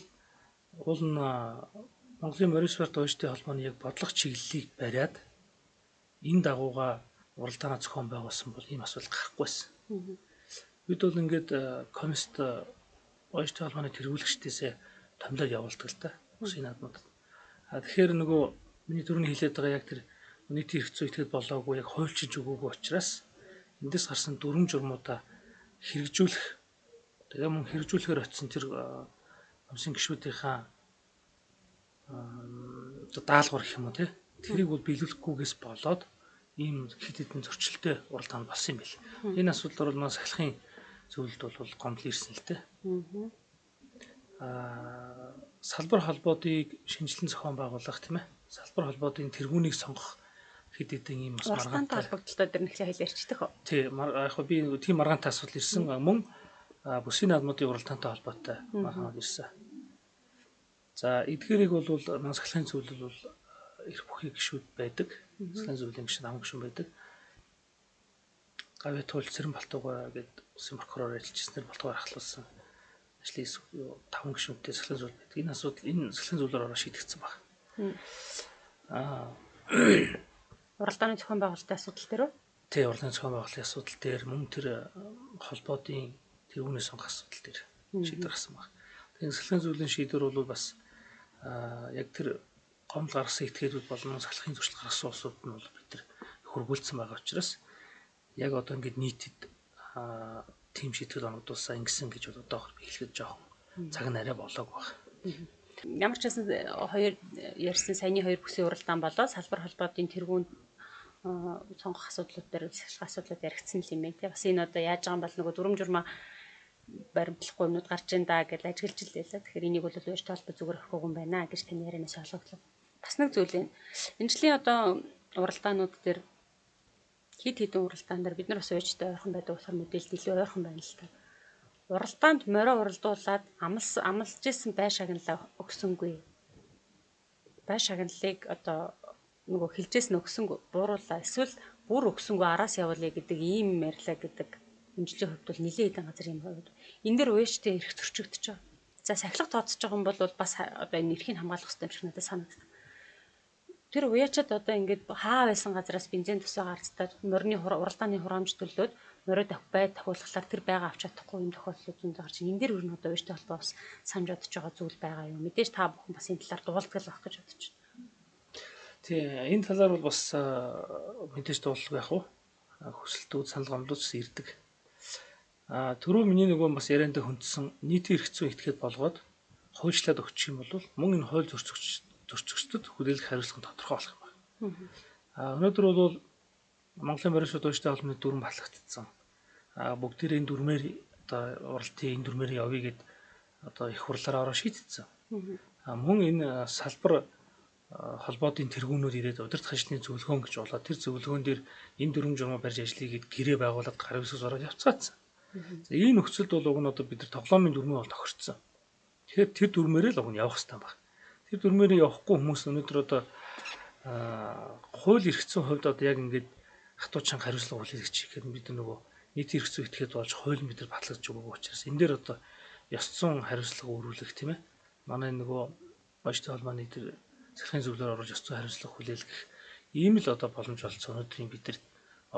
уул нь Монголын Морисборд уяжтын холбооны яг бодлого чиглэлийг бариад энэ дагууга уралдаанаа зохион байгуулсан бол ийм асуудал гарахгүйсэн. Бид бол ингээд комиссд уяжтын холбооны тэргүүлэгчдээсээ томилоод явуулдаг л да. Бүсийн наадмууд. Тэгэхээр нөгөө миний түрүүний хэлээд байгаа яг тэр нийтийн эрх зүй итгэж болоогүй яг хуульчилж өгөөгүй учраас эндээс гарсан дүрм журмуудаа хэрэгжүүлэх тэгээ мөн хэрэгжүүлэхээр очисон тэр комиссын гишүүдийнхаа даалгавар гэх юм уу тий тэрийг бол биелүүлэхгүйгээс болоод ийм хэд хэдэн зөрчилтэй уралдаан болсон юм бэл. Энэ асуудлаар бол нас ахлахын зөвлөлд бол гомдол ирсэн л дээ. Салбар холбоодыг шинжилэн зохион байгуулах тийм ээ. Салбар холбоодын тэргүүнийг сонгох хэд хэдэн ийм бас маргаантай холбогдлоо дээр нэхлээ хэл ярьчдаг хөө. Тий, яг би тийм маргаантай асуудал ирсэн мөн бүсийн наадмуудын уралдаантай холбоотой маргаанууд ирсэн. За эдгээрийг бол нас ахлахын зөвлөл бол эрх бүхий гишүүд байдаг. Засгийн зөвлөлийн гишүүд ам гишүүн байдаг. Гавьяа туул Цэрэн Балтуугаа гэдэг улсын прокурор ажиллаж ирснээр Балтуугаар ахлуулсан ажлын 5 гишүүнтэй засгийн зөвлөл байдаг. Энэ асуудал энэ засгийн зөвлөөр ороо шийдэгдсэн байна. Уралдааны зохион байгуулалтын асуудал дээр үү? Тий, уралдааны зохион байгуулалтын асуудал дээр мөн тэр холбоодын тэргүүний сонгох асуудал дээр шийдвэр гарсан байна. Тэгэхээр засгийн зөвлөлийн шийдвэр бол бас яг тэр гомдол гаргасан этгээдүүд болон сахлахын зөрчил гаргасан улсууд нь бол бид нар хөргүүлсэн байгаа учраас яг одоо ингээд нийтэд тим шийдвэр оногдуулсан ингэсэн гэж бол одоо хэлэхэд жоохон цаг нь арай болоог байна. Ямар ч байсан хоёр ярьсан саяны хоёр бүсийн уралдаан болоо салбар холбоодын тэргүүнд сонгох асуудлууд дээр асуудлууд яригдсан юм байна тий. Бас энэ одоо яаж байгаа юм бол нөгөө дүрм журмаа баримтлахгүй юмнууд гарч ин да гэж ажиглаж л байлаа. Тэгэхээр энийг бол уяжтай холбоо зүгээр авахгүй юм байна гэж таны ярианаас ойлгоглоо. Бас нэг зүйл энэ. Энэ жилийн одоо уралдаанууд дээр хэд хэдэн уралдаан дээр бид нар бас уяжтай ойрхон байдаг болохоор мэдээлэл илүү ойрхон байна л та. Уралдаанд морио уралдуулад амлж исэн бай шагналаа өгсөнгүй. Бай шагналыг одоо нөгөө хилжээс нь өгсөнгөө бууруулаа. Эсвэл бүр өгсөнгөө араас явуулъя гэдэг ийм ярьлаа гэдэг. Үнжлийн хувьд бол нэлээд хэдэн газар юм байна. Энэ дээр уяжтай эрх зөрчигдөж байгаа. За сахилах тооцож байгаа юм бол бас одоо энэ эрхийг хамгаалах хэрэгтэй юм шиг надад санагдав. Тэр уяачаад одоо ингээд хаа байсан газараас бензин тусаа гарцтай морины уралдааны хураамж төлөөд морио бай тахиулахлаар тэр байга авч чадахгүй юм тохиолдлууд зөндөө гарч энэ дээр юу н одоо уяжтай холбоо бас санаж бодож байгаа зүйл байгаа юм. Мэдээж та бүхэн бас энэ талаар дуулдаг л байх гэж бодож байна. Тий, энэ талаар бол бас мэдээж дуулах байх уу? Хүсэлтүүд санал гомдууд ирдэг. Түрүү миний нөгөө бас ярианд хөндсөн нийтийн эрх зүйн этгээд болгоод хуульчлаад өгчих юм бол мөн энэ хууль зөрчигчдөд хүлээлгэх хариуцлага тодорхой болох юм байна. Өнөөдөр бол Монголын Морисборд уяжтай холбооны дүрм батлагдсан. Бүгдээр энэ дүрмээр одоо уралтын энэ дүрмээр явъя гэд одоо их хурлаараа ороо шийдсэн. Мөн энэ салбар холбоодын тэргүүнүүд ирээд удирдах ажлын зөвлөгөөн гэж болоод тэр зөвлөгөөн дээр энэ дүрм журмаа барьж ажиллая гэд гэрээ байгуулад гар үсгээс ороод явцгаацсан. За энэ нөхцөлд бол уг нь одоо бид нар тоглоомын дүрмээ бол тохирцсон. Тэгэхээр тэр дүрмээрээ л уг нь явах хэрэгтэй байна. Тэр дүрмээрээ явахгүй хүмүүс өнөөдөр одоо хууль эрх зүйн хувьд одоо яг ингээд хатуучин хариуцлага хүлээгч гэхээр бид нөгөө нийтийн эрх зүй этгээд болж хууль бид нар батлагдж өгөөг учраас энэ дээр одоо ёс зүйн хариуцлага өрүүлэх тийм ээ. Манай нөгөө Бааштай холбооны тэр сахилгын зөвлөөр оруулж ёс зүйн хариуцлага хүлээлгэх ийм л одоо боломж олцсон өнөөдрийн бидэд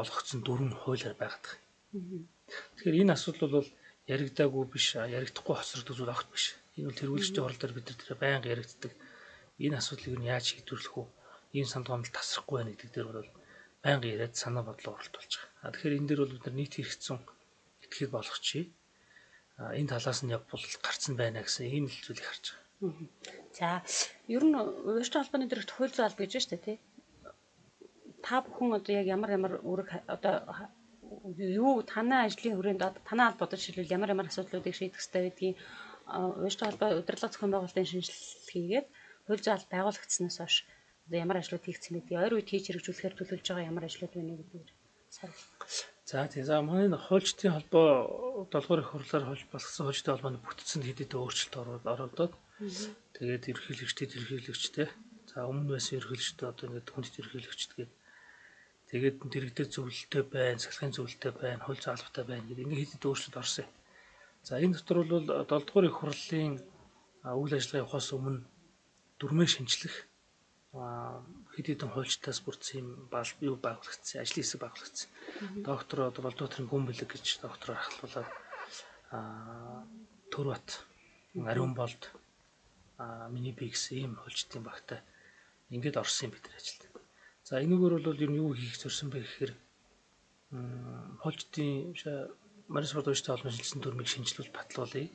олгогдсон дүрм хуулиар байгаад байгаа. Тэгэхээр энэ асуудал бол яригдаагүй биш, яригдахгүй хоцрогдох зүйл огт биш. Энэ бол тэргүүлэгчдийн хурал дээр бид нар тэрэ байнга яригддаг. Энэ асуудлыг нь яаж шийдвэрлэх вэ? Ийм сандгоомд тасрахгүй байна гэдэг дээр бол байнга яриад санаа бодлоо оролдуулж байгаа. Тэгэхээр энэ дээр бол бид нар нийт хэрэгцсэн итгэхэд болгочихъя. Энэ талаас нь явбал гарцсан байна гэсэн ийм л зүйлийг харж байгаа. За, ер нь ууштай холбооны дээрх хууль зүйн алба гэж байна шүү дээ, тий. Та бүхэн одоо яг ямар үүрэг одоо юу танай ажлын хүрээнд танай албад шилбэл ямар асуудлуудыг шийдэх хэрэгтэй гэдгийг ууштай холбоо удирдлага зохион байгуулалтын шинжилгээ хийгээд хууль зүйн алба байгуулагдсанаас хойш одоо ямар ажлууд хийгдсэн гэдгийг ойр үед хийж хэрэгжүүлэхээр төлөвлөж байгаа ямар ажлууд байна гэдгийг сарвал. За тийм. За манай хуульчдын холбоо 7 их хурлаар болсон хуульчдын холбоонд бүтцэнд хэд хэдэн өөрчлөлт оролдоод тэгээд ерөнхийлөгчтэй за өмнө байсан ерөнхийлөгчтэй одоо ингээд хүнд ерөнхийлөгчд тэгээд дэрэгдээ зөвлөлттэй байна, сахилгын зөвлөлттэй байна, хууль зүйн албатай байна гэдэг ингээд хэд хэдэн өөрчлөлт орсон юм. За энэ дотор бол 7 дугаар их хурлын үйл ажиллагаа явахаас өмнө дүрмээ шинжлэх хэд хэдэн хуульчдаас бүрдсэн юм юу байгуулагдсан, ажлын хэсэг байгуулагдсан. Доктор одоо Болдоотрын Гүнбэлэг гэж доктороор ахлуулаад Төрбат, Ариун болд миний би гэсэн ийм хуульчдын багтай ингээд орсон юм бид нар ажилд. За энэгээр бол ер нь юу хийх зорьсон бэ гэхээр хуульчдын Марис Бордовичтой холбооны шинжилсэн дүрмийг шинжилүүл батлуулъя.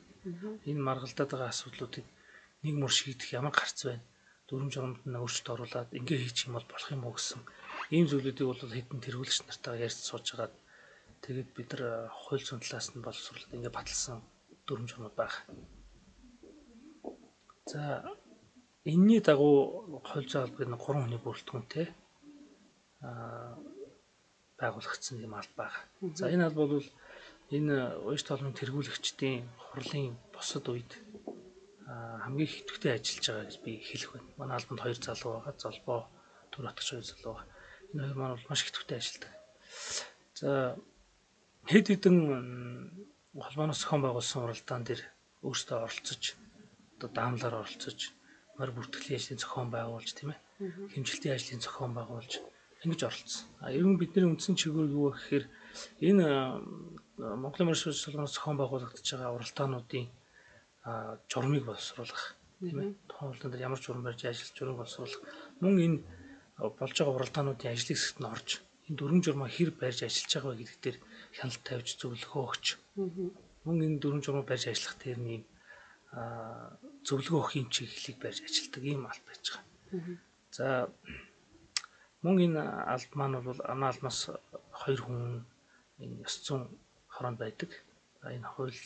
Энэ маргалдаад байгаа асуудлуудыг нэг мөр шийдэх ямар гарц байна. Дүрм журамд нь өөрчлөлт оруулаад ингээ хийчих юм бол болох юм уу гэсэн ийм зүйлүүдийг бол хэдэн тэргүүлэгч нартайгаа ярьж сууж хагаад тэгээд бид нар хууль зүйн талаас нь боловсруулалт ингээ баталсан дүрм журмууд байна. За энэний дагуу хууль зүйн албаны 3 хүний бүрэлдэхүүнтэй байгуулагдсан юм алба байна. За энэ алба бол энэ ууштай холбооны тэргүүлэгчдийн хурлын босод үед хамгийн их идэвхтэй ажиллаж байгаа гэж би хэлэх байна. Манай албанд 2 залуу байгаа. Золбоо Төр Батгч 2 залуу байгаа. Энэ хоёр маань бол маш идэвхтэй ажилладаг. За хэд хэдэн холбооноос зохион байгуулсан уралдаан дээр өөрсдөө оролцож, одоо даамлаар оролцож, морь бүртгэлийн ажлын зохион байгуулж, тийм ээ. Хэмжилтийн ажлын зохион байгуулж ингэж оролцсон. Ер нь бидний үндсэн чиглэл юу вэ гэхээр энэ Монголын морь шууршлагаас зохион байгуулагдаж байгаа уралдаануудын журмыг боловсруулах, тийм ээ. Тухайн уралдаан дээр ямар журам барьж ажиллаж журмыг боловсруулах, мөн энэ болж байгаа уралдаануудын ажлын хэсэгт нь орж энэ дүрм журмаа хэр барьж ажиллаж байгаа вэ гэдэг дээр хяналт тавьж зөвлөгөө өгч. Мөн энэ дүрм журмаа барьж ажиллах дээр нь зөвлөгөө өгөх юм чиглэлийг барьж ажилладаг ийм алба байж байгаа. За мөн энэ алба маань бол ана алмаас 2 хүн энэ ёс зүйн хороонд байдаг. Энэ хууль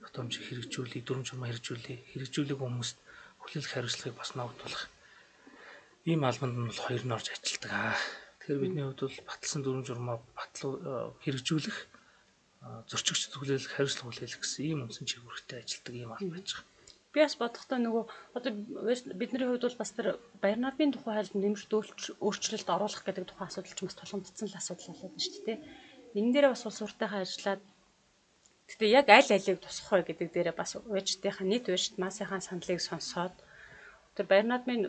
тогтоомжийг хэрэгжүүлэх, дүрм журмаа хэрэгжүүлэх хүмүүст хүлээлт хариуцлагыг бас ногдуулах. Ийм албанд нь бол 2 нь орж ажилладаг. Тэгэхээр бидний хувьд бол баталсан дүрм журмаа хэрэгжүүлэх, зөрчигчд хүлээлгэх, хариуцлага хүлээлгэх гэсэн ийм үндсэн чиглэлтэй ажилладаг ийм алба байж байгаа. Би бас бодохдоо нөгөө одоо бидний хувьд бол бас тэр Баярнаадмын тухай хайлт нэмэрт өөрчлөлт оруулах гэдэг тухайн асуудал ч бас тулгамдсан л асуудал болоод байна шүү дээ. Энэ дээрээ бас улс уртайхаа ажиллаад тэгтээ яг аль алийг тусах вэ гэдэг дээрээ бас уужтынхаа нийт уужт масынхаа саналыг сонсоод тэр Баярнаадмын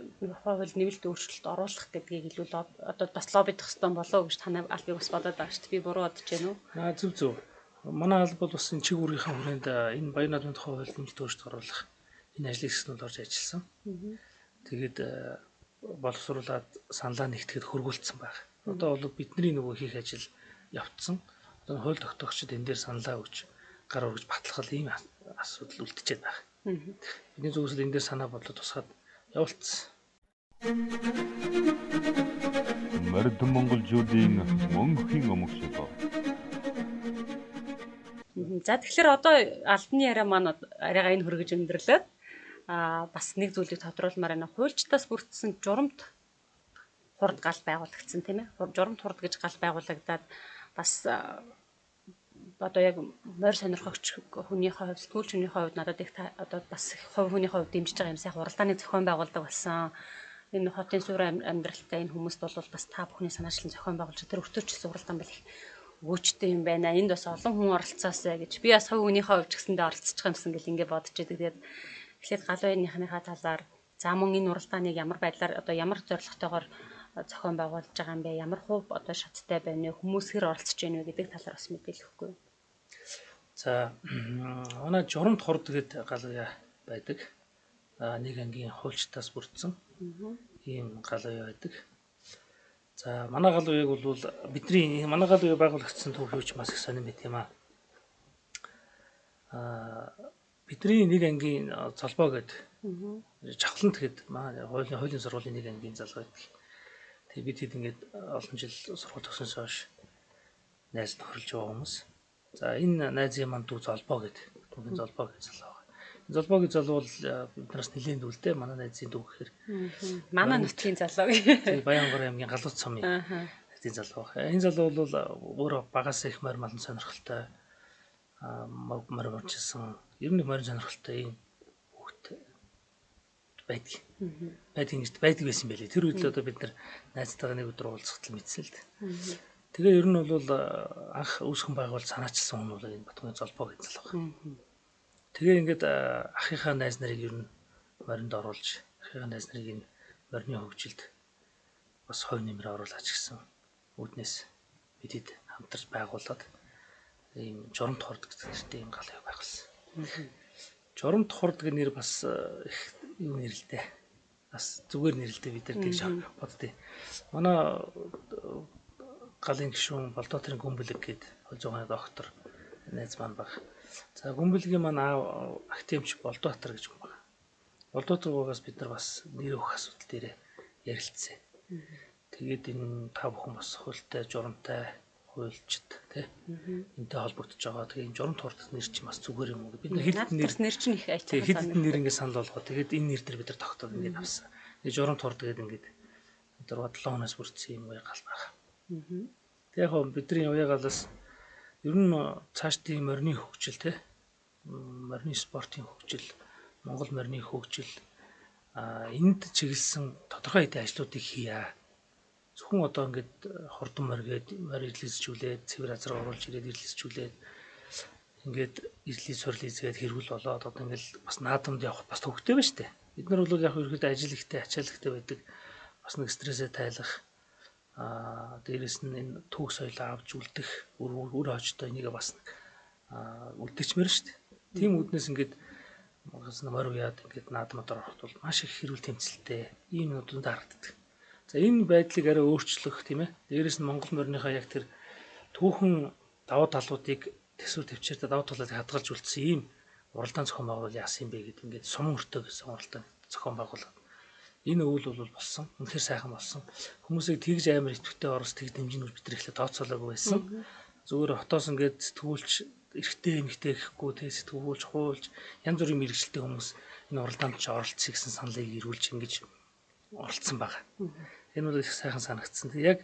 хууль нэмэлт өөрчлөлт оруулах гэдгийг илүү одоо бас лоббидох хэрэгтэй болов уу гэж танай албыг бас бодоод байгаа шүү дээ. Би буруу бодож байна уу? Зөв. Манай алба бол бас энэ чиг үүргийнхаа хүрээнд энэ Баярнаадмын тухай хууль нэмэлт өөрчлөлт оруулах энэ ажлын хэсэгт орж ажилласан. Тэгээд боловсруулаад саналаа нэгтгэхэд хөргүүлсэн байна. Одоо бол бидний нөгөө хийх ажил явцсан. Одоо хууль тогтоогчид энэ дээр саналаа өгч гар өргөж батлах ийм асуудал үлдчихэд байна. Бидний зүгээс энэ дээр санаа бодлоо тусгаад явуулсан. Морьд монголчуудын мөнхийн омог шилээ. За тэгэхээр одоо албаны яриа маань арайгаа энэ хөргөж өндөрлөөд бас нэг зүйлийг тодруулмаар байна. Хуульчдаас бүрдсэн журамт хурд гал байгуулагдсан тийм ээ. Журамт хурд гэж гал байгуулагдаад бас одоо яг морь сонирхогч хүний хувьд, сэтгүүлч хүний хувьд надад их одоо бас хувь хүний хувьд дэмжиж байгаа юм сайхан уралдааны зохион байгуулалт болсон. Энэ хотын суурь амьдралтай энэ хүмүүст бол бас та бүхний санаачлан зохион байгуулж тэр өртөөчлсөн уралдаан бол их өгөөчтэй юм байна. Энд бас олон хүн оролцоосаа гэж би бас хувь хүний хувьд ч гэсэндээ оролцож байгаа юмсан гэл ингэ бодож идэг. Тэгээд эхлээд галууныхаа талаар за мөн энэ уралдааныг ямар байдлаар одоо ямар зорилготойгоор зохион байгуулж байгаа юм бэ? Ямар хувь одоо шаттай байна вэ? Хүмүүс хэр оролцож байна вэ гэдэг талаар бас мэдээлэл өгөхгүй. За манай Журамт хорд гэдэг галууя байдаг. Нэг ангийн хуульчтаас бүрдсэн. Ийм галууя байдаг. За манай галууяг бол бидний манай галууя байгуулагдсан төв юуч маш их сонирн байт юм аа. Бидний нэг ангийн залбоо гэдэг. Жавхлант гэдэг хуулийн сургуулийн нэг ангийн залбоо байдаг. Тэгээ бид хэд ингээд олон жил сургууль төгсөнөөс хойш найз нөхөрлж байгаа хүмүүс. За энэ найзын манд дүү золбоо гэдэг. Түүний золбоо гэж залуу байгаа. Энэ золбоогийн залуу бол биднээс нэлээд дүүлтэй. Манай найзын дүү гэхээр. Манай нутгийн залуу. Тэгээ Баянгор аймгийн Галууц цомын найзын залуу байгаа. Энэ залуу бол өөрөө багаас их морь малын сонирхолтой морь морчилсан. Ер нь морь сонирхолтой ийм хүүхэд байдаг. Байдаг байсан байлээ. Тэр үед л одоо бид нар найзтайгаа нэг өдөр уулзахтал мэдсэн л дээ. Тэгээ ер нь бол анх үүсгэн байгуул санаачилсан хүн бол энэ Батгын золбоо гэж залуу байна. Тэгээ ингээд ахийнхаа найз нарыг ер нь моринд оруулж, ахийнхаа найз нарыг энэ морины хөгжилд бас хой нэмэр оруулаач гэсэн үүднээс бидэд хамтарч байгуулад ийм Журамт хорд гэдэг нэртэй ийм галуу байгуулсан. Журамт хорд гэх нэр бас их юу нэрлэлтэй. Бас зүгээр нэрлэлтэй бид нар тэгж боддیں۔ Манай галын гишүүн Болдоотрын Гүмбэлэг гээд хол зугааны доктор найз маань баг. За Гүмбэлгийн маань аав актемч Болдоотор гэж хүн баг. Болдооторгоогоос бид нар бас нэр өгөх асуудал дээр ярилцсан. Тэгээд энэ та бүхэн бас хуультай, журамтай, хуульчд тий. Энтэй холбогдож байгаа. Тэгээ энэ Журамт хорд нэр чинь бас зүгээр юм уу? Бид нар хэд нэр чинь их айцсан. Хэд нэр ингэ санал болгоо. Тэгээд энэ нэр дээр бид нар тогтоод ингэ авсан. Тэгээ Журамт хорд гэдэг ингэ 4-7 хоногоос бүрдсэн юм уу гал байгаа. Тэг яг бидний уяагалаас ер нь цаашдын морины хөгжил те морины спортын хөгжил Монгол морины хөгжил энд чиглэсэн тодорхой хэдийн ажлуудыг хийя. Зөвхөн одоо ингээд хордон морь гээд морь ирлээсжүүлээд цэвэр азар оруулж ирээд ирлээсжүүлээд ингээд ирлээ сурлизгээд хэргүүл болоод одоо ингээд бас наадамд явах бас төвхтэй байна шүү дээ. Бид нар бол яг ерөөдөө ажил ихтэй ачааллахтай байдаг. Бас нэг стрессээ тайлах дээрэс нь энэ түүх соёлоо авч үлдэх үр хожтой энийг бас үлдээчмээр шүү дээ. Тийм үднээс ингээд магас морь уяад ингээд наадмаар ороход бол маш их хэрүүл тэмцэлтэй ийм юмнууд харагддаг. За энэ байдлыг арай өөрчлөх тийм ээ. Дээрэс нь Монгол морьныхаа яг тэр түүхэн давуу талуудыг төсөв төвчээртэй давуу талуудыг хадгалж үлдсэн ийм уралдаан зохион байгуул яасан юм бэ гэдэг ингээд сумын өртөө гэсэн уралдаан зохион байгуулаад энэ өвөл бол болсон. Үнэхээр сайхан болсон. Хүмүүсийг тэгж амар идэвхтэй орос тэгж дэмжинүүр бид нар ихлэ тооцоолоогүй байсан. Зүгээр хотоос ингээд сэтгүүлч эрэгтэй эмэгтэй гэхгүй тэгээ сэтгүүлч хуулж янз бүрийн мэрэгчлээ хүмүүс энэ уралдаанд ч оролцсон гэсэн саналыг ирүүлж ингэж оролцсон байгаа. Энэ бол их сайхан санагдсан. Яг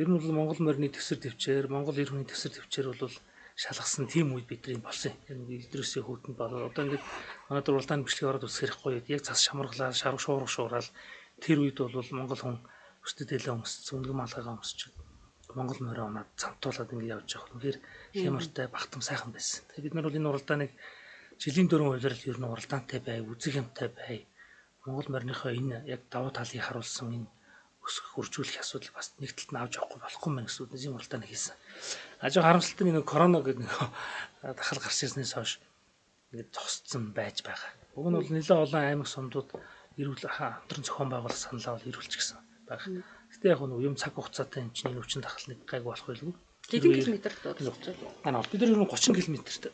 ер нь бол Монгол морины төсөр төвчээр, Монгол эр хүний төсөр төвчээр бол шалгасан тийм үед бидний болсон. Энэ идрээсээ хүүтэнд болоод одоо ингээд манай дөр уралдааны бичлэгийг ороод үсгэх гоё. Яг цас шамарглаа, шуурал тэр үед бол Монгол хүн өсдөд дэлээ өмссөн, өнгө малгайгаа өмсч Монгол морь оноод цамтуулаад ингээд явж байгаа. Үнэхээр хямартай багтам сайхан байсан. Тэгээ бид нар бол энэ уралдааныг жилийн 4 хувиар ер нь уралдаантай бай, үзэг юмтай бай. Монгол морьныхоо энэ яг давуу талыг харуулсан энэ өсгөх үржүүлэх асуудал бас нэг талд нь авч явахгүй болохгүй мэн гэсэн үднээс юм уралдаан хийсэн. Ажиг харамсалтай нэг корона гэдэг нэг дахал гарч ирснээс хойш ингээд зогсцсон байж байгаа. Уг нь бол нэлээд олон аймаг сумдууд эрүүл хамтран зохион байгуулах саналаа бол эрүүлчих гэсэн байгаа. Гэтэ яг нь юм цаг хугацаатай юм чинь энэ өвчин дахал нэг гайг болох байлгүй. Хэдэн километрт дуудаж байна? Бид нар ер нь 30 км-т.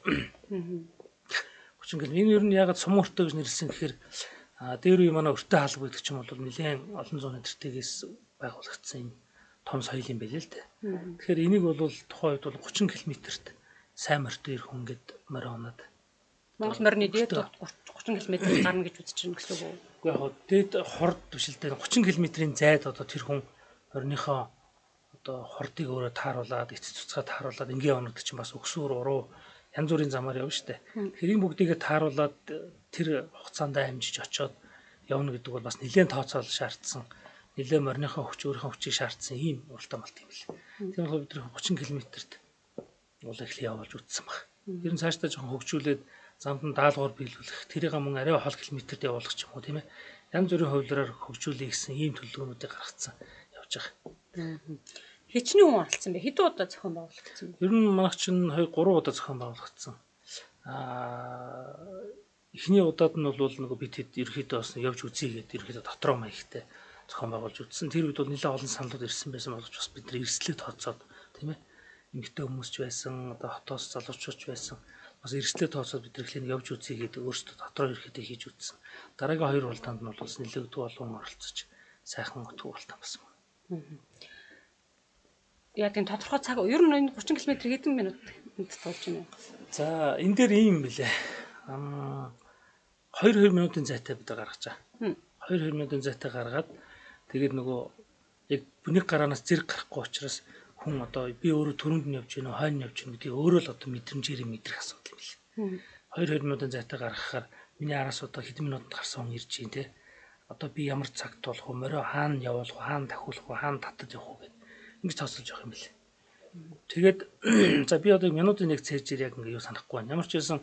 30 км. Энэ ер нь ягаад сум өртөө гэж нэрлсэн гэхээр дээр үе манай өртөө хаалга гэдэг ч юм бол нэлээд олон зууны тэртегээс байгуулагдсан юм том соёл юм байл л дээ. Тэгэхээр энийг бол тухайн үед бол 30 км-т сайн морьтой ирэх хүн гээд морь оноод Монгол морины дээд 30 км гарна гэж үзэж байна гэсэн үг үү? Уу яг дээд хорд биш л дээ 30 км-ийн зайд одоо тэр хүн морьныхоо одоо хордыг өөрөө тааруулаад, эцэц цуцгаа тааруулаад энгийн оногд чинь бас өксөр уруу янз бүрийн замаар явна штэ. Тэрийг бүгдийгээ тааруулаад тэр хугацаанд амжиж очоод явна гэдэг бол бас нэлээд тооцоол шаардсан. Нэлээд морныхоо хүч өөрийнхөө хүчийг шаардсан ийм уралдаан болт юм бэл. Тийм болохоор бид 30 км-т уул эхлээ явуулж үтсэн баг. Ер нь цаашдаа жоохон хөгжүүлээд замд нь даалгавар биелүүлэх, тэрийг мөн арай хол километрт явуулах ч юм уу тийм ээ. Янз бүрийн хувилбараар хөгжүүлэх гэсэн ийм төлөвлөгөөнүүдийг гаргацсан явж байгаа. Хичнээн хүн оролцсон бэ? Хэдэн удаа зохион байгуулагдсан бэ? Ер нь манайх чинь 3 удаа зохион байгуулагдсан. Эхний удаад нь бол нөгөө бид хэд ерөөхдөө бас явж үзье гэдэг ерөөхдөө дотроо маягтай зохион байгуулж үзсэн. Тэр үед бол нэлээд олон саналууд ирсэн байсан боловч бас бид нар эрсдлээ тооцоод тийм ээ. Эмэгтэй хүмүүс ч байсан, одоо хотоос залуучууд ч байсан. Бас эрсдлээ тооцоод бид нэрлэн явж үзье гэдэг өөрсдөө дотроо ерөөхдөө хийж үзсэн. Дараагийн 2 уралдаанд нь бол бас нэлээд олон оролцож сайхан утгуултан болсон. Яа тийм тодорхой цаг ер нь энэ 30 км хэдэн минутанд туулж байна вэ? За энэ дээр ийм билээ. 2 минутын зайтай бид гаргаж байгаа. 2 минутын зайтай гаргаад тэгээд нөгөө яг бүнийг гараанаас зэрэг гарахгүй учраас хүн одоо би өөрөө төрөнд нь явж гинэ, хойно нь явж гинэ гэдэг өөрөө л одоо мэдрэмжээр мэдрэх асуудал юм билээ. 2 минутын зайтай гаргахаар миний араас одоо хэдэн минутанд гарсан хүн ирж гин те. Одоо би ямар цагт болох вэ? Морио хаана явуулах вэ? Хаана тахиулах вэ? Хаана татаж явах вэ гэдэг ингэж тооцоолж явах юм билээ. Тэгээд за би одоо минутын нэг цээжээр яг ингэ юу санахгүй байна. Ямар ч байсан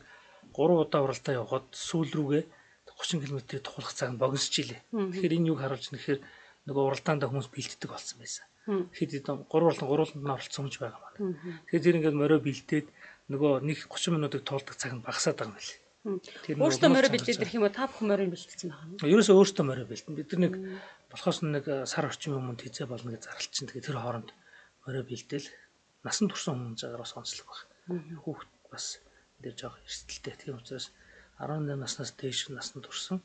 3 удаа уралдаа явхад сүүл рүүгээ 30 км-ийг тухлах цаг нь богиносчихилээ. Тэгэхээр энэ юг харуулж нэхэр нөгөө уралдаанд хүмүүс бэлддэг болсон байсан. Тэгэхэд 3 уралдаанд нь оролцсон хүмүүс байгаа маань. Тэгэхээр тэр ингээд морио бэлдээд нөгөө нэг 30 минутыг туулдаг цаг нь багасаад байгаа юм билээ. Өөртөө морио бэлдээд ирэх юм уу? Та бүхэн морио бэлдсэн байгаа юм. Ерөөсөө өөртөө морио бэлдэн. Бид нар нэг болохоос нэг сар орчим өмнө хизээ болно гэж зарлчин. Тэгээд тэр хооронд морио бэлдээл насан турш хүмүүс жагаар бас онцлог баг. Хүүхд бас дээр жоох эрсдэлтэй. Тийм учраас 18 наснаас дээш насанд турсан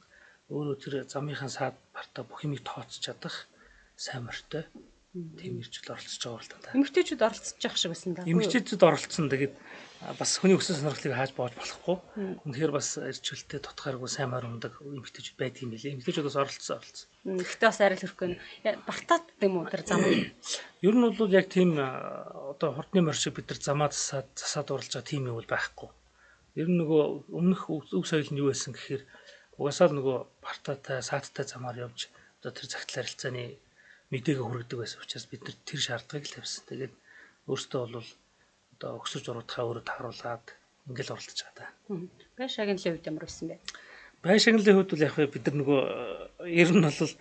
өөрөө тэр замынхаа саад партаа бүх юмыг тооцож чадах сайн морьтой тийм иржил оролцож байгаа бол та. Эмэгтэйчүүд оролцож явах шиг байсан да. Эмэгтэйчүүд оролцсон. Тэгээд бас хүний өссөн сонирхлыг хааж боож болохгүй. Үнэхээр бас ирчвэлтэй тутахааргүй сайн морь ундаг эмэгтэйчүүд байдаг юм билээ. Эмэгтэйчүүд бас оролцсон. Гэхдээ бас арай л хөрхгүй. Бартаад юм уу тэр зам? Ер нь бол яг тийм одоо хурдны морь шиг бид нар замаа засаад уралж байгаа тийм юм бол байхгүй. Ер нь нөгөө өмнөх өв соёл нь юу байсан гэхээр угаасаа л нөгөө партаатай, сааттай замаар явж одоо тэр цагт харилцааны мэдээгээ хүргэдэг байсан учраас бид нар тэр шаардлагыг л тавьсан. Тэгээд өөртөө бол одоо өксөж уруудахаа өөрөө тааруулаад ингээл оролдож байгаа да. Байшаагийн хувьд ямар байсан бэ? Байшаагийн хувьд бол яг бид нар нөгөө ер нь бол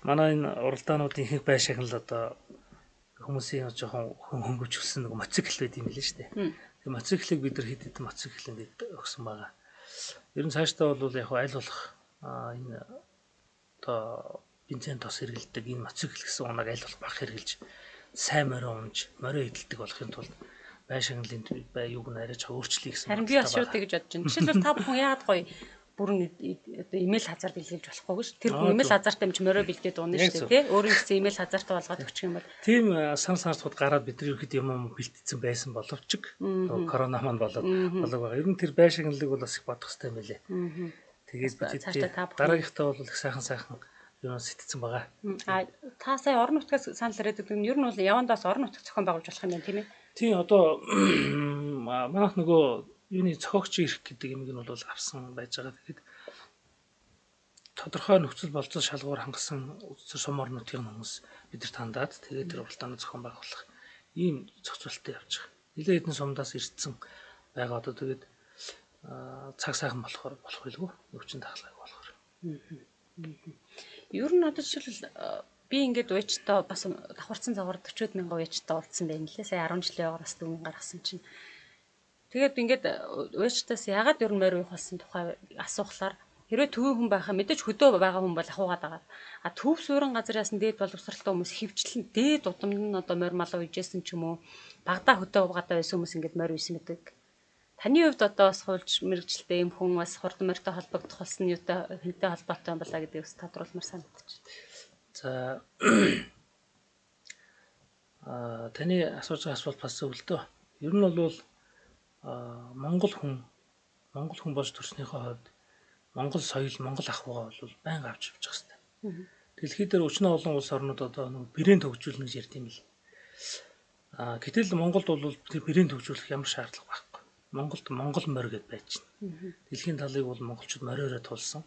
манай энэ уралдаануудын ихэнх байшааг нь л одоо хүмүүсийн жоохон хөнгөвчлсөн нөгөө моцикл байд юм билээ шүү дээ. Тэгээ моциклыг бид нар хэд хэдэн моцикл ингээд өгсөн байгаа. Ер нь цаашдаа бол яг аль болох энэ одоо бензин тос хэрэгэлдэг энэ моцикл гэсэн унаг аль болох бага хэрэгжилж сайн морио унж морио эдэлдэг болохын тулд байшаглалын юуг нь арайч өөрчлөе гэсэн. Харин би бас шууд тэгж бодож байна. Жишээлбэл та бүхэн яагаад гоё бүрэн одоо имэйл хазар бэлгэлж болохгүй ш. Тэр хүн имэйл хазаартай юм чи морио бэлдээд унаа шүү дээ, тий? Өөрийн гэсэн имэйл хазаартай болгоод өгчих юм бол. Тийм сансарцууд гараад бид нар ерөөд юм бэлтцсэн байсан боловч корона маань болоод байгаа. Ер нь тэр байшаглалыг бол бас их бодох хэрэгтэй юм билээ. Тэгээд бид дараагийнхтаа бол их сайхан юу сэтгцэн байгаа. Та сая орон нутгаас санал ирээд байгаа юм. Ер нь бол явандаас орон нутаг зохион байгуулж болох юм байна тийм ээ. Тийм одоо манайх нөгөө юуны цохогч ирэх гэдэг юм нь бол авсан байж байгаа. Тэгээд тодорхой нөхцөл болцол шалгуур хангасан үзэр сум орнуудын хүмүүс бид нар тандаад тэгээд тэр уралдааны зохион байгуулах ийм зохицуултыг явж байгаа. Нилээ хэдэн сумдаас ирсэн байгаа одоо тэгээд цаг сайхан болох байлгүй өвчин тахлаагүй болохоор. Ер нь одоо жишээлбэл би ингээд уячтаа бас давхарцсан цагаар 40 мянган уячтаа уулзсан байна лээ. Сая 10 жилийн яваараас дүн гаргасан чинь. Тэгээд ингээд уячтаас ягаад ер нь морь уух болсон тухай асуухлаар хэрвээ төвийн хүн байхаа мэдээж хөдөө байгаа хүн бол ахуугаад байгаа. А төв суурин газраас нь дээд боловсралтай хүмүүс хөвчлэн дээд удамд нь одоо морь малуу ижсэн ч юм уу багада хөдөө угаатай байсан хүмүүс ингээд морь үйсэн гэдэг. Таны хувьд одоо бас хуульч мэрэгчлээ юм хүн бас хурдан морьтой холбогдох болсон юутай хинтэй холбоотой юм болоо гэдгийг бас тодруулмаар санагдаж байна. За таны асууж байгаа асуулт бас зөв л дөө. Ер нь бол Монгол хүн болж төрснийхөө хувьд Монгол соёл, Монгол ахуйгаа бол байнга авч явж байгаа хэрэгтэй. Дэлхийд дээр өчнө олон улс орнууд одоо нэг брэнд хөгжүүлнэ гэж ярьд юм бэл. Гэтэл Монголд бол тэр брэнд хөгжүүлэх ямар шаардлага байхгүй. Монголд Монгол морь гэдээ байж байна. Дэлхийн талыг бол монголчууд мориороо тулсан.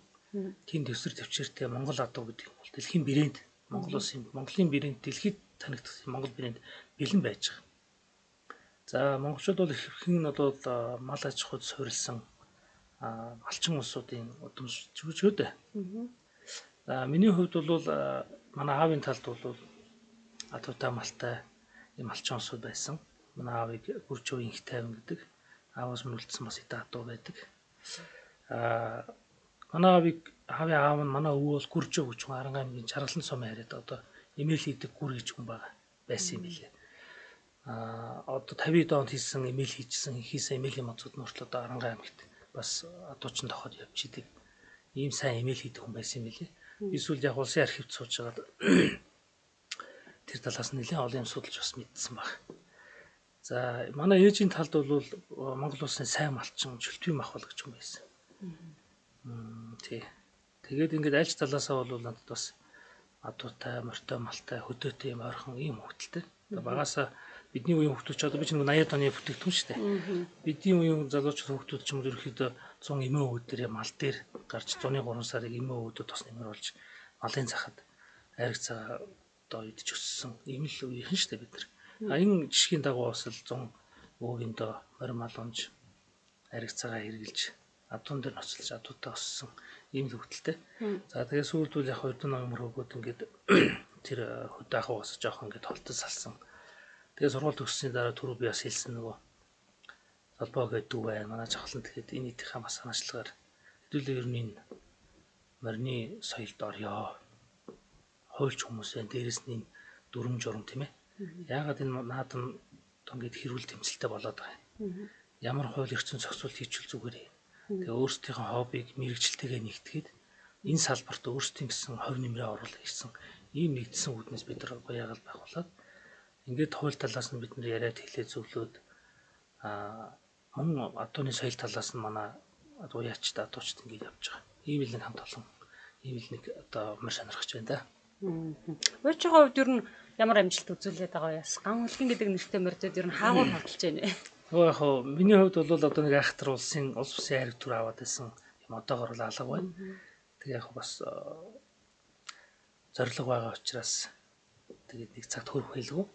Тийм дэвсгэр төвчээртэй Монгол адуу гэдэг бол дэлхийн брэнд Монгол улсын Монголын брэнд дэлхийд танигдах Монгол брэнд бэлэн байж байгаа. За монголчууд бол ихэнх нь бол мал аж ахуйд суурилсан малчин улсуудын удамшигчүүд. За миний хувьд бол манай аавын талд бол адуутай малтай юм малчин улсууд байсан. Манай аавыг Гүржөө инх тайван гэдэг. Ааваас мөн үлдсэн бас идэ адуу байдаг. Манай аавын аав нь манай өвөө бол Гүржөө гэж хүн Аранга аймгийн Жаргалан сумын хараад одоо эмээл хийдэг гүр гэж хүн байгаа байсан юм билээ. Одоо 50-д онд хийсэн эмээл хийсэн эмээлийн мацууд нь хүртэл одоо Аранга аймагт бас адуучин тохиод явж идэг. Ийм сайн эмээл хийдэг хүн байсан юм билээ. Эсвэл яг улсын архивд сууж байгаад тэр талаас нь нэлээд олон юм судалж бас мэдсэн баг. За манай ээжийн талд бол Монгол улсын сайн малчин Чөлтвийн махбал гэж хүн байсан. Тий. Тэгээд ингээд альч талаасаа бол надад бас адуутай, морьтой, малтай, хөдөөтэй юм ойрхон ийм хөвгөлтэй. Багаасаа бидний үеийн хөвгтүүд ч одоо би ч нэг 80-аад оны бүтээгдэхүүн шүү дээ. Бидний үеийн залуучууд хөвгтүүд ч юм уу ерөөхдөө 100 эмээ өвөд дээр мал дээр гарч 103 сарыг эмээ өвөдөд бас нэмэр болж малын захад айраг цагаа одоо идэж өссөн. Ийм л үеийнхэн шүү дээ бид нар. Энэ жишгийн дагуу бас л 100 өвөгийн доо морь мал унж айраг цагаа хэрглэж адуун дээр ноцлож адуутай өссөн ийм л хөвгөлтэй. За тэгээ сүүлд бол яг эрдэнэ номер өгөөд ингээд тэр хөдөө ахуй бас жоохон ингээд холтол салсан. Тэгээ сургууль төгссөний дараа түрүү би бас хэлсэн нөгөө толбоо гэдэг байна. Манай жавхлан тэгэхэд энэ нийтийнхээ бас санаачлагаар хэдүүлээ ер нь энэ морины соёлд орё. Хуульч хүмүүсээ дээрэс нь дүрм журм тийм ээ. Яагаад энэ наадам ингээд хэрүүл тэмцэлтэй болоод байгаа юм. Ямар хууль эрчим зохицуулт хийчихвэл зүгээр юм. Тэгээ өөрсдийнхөө хоббиг мэрэгчлэлтэйгээ нэгтгэхэд энэ салбарт өөрсдийн гэсэн хувь нэмрээ оруулах гэсэн ийм нэгдсэн үүднээс бид нар гоёагаал байгуулад ингээд хууль талаас нь бид нар яриад хэлээ зөвлөөд мөн адууны соёл талаас нь манай уяачд адуучд ингээд явж байгаа. Ийм л нэг хамт олон ийм л нэг одоо мөр сонирхож байна да. Уяачийн хувьд ер нь ямар амжилт үзүүлээд байгаа яас? Ган хөлгийн гэдэг нэртэй морьдод ер нь хаагур хавталж байна. Нөгөө яг хоо миний хувьд бол одоо нэг айхтар улсын улс бүсийн хайраг түр аваад байсан юм одоогор л алга байна. Тэгээ яг бас зориг байгаа учраас тэгээд нэг цагт хөрөх хэлгүй.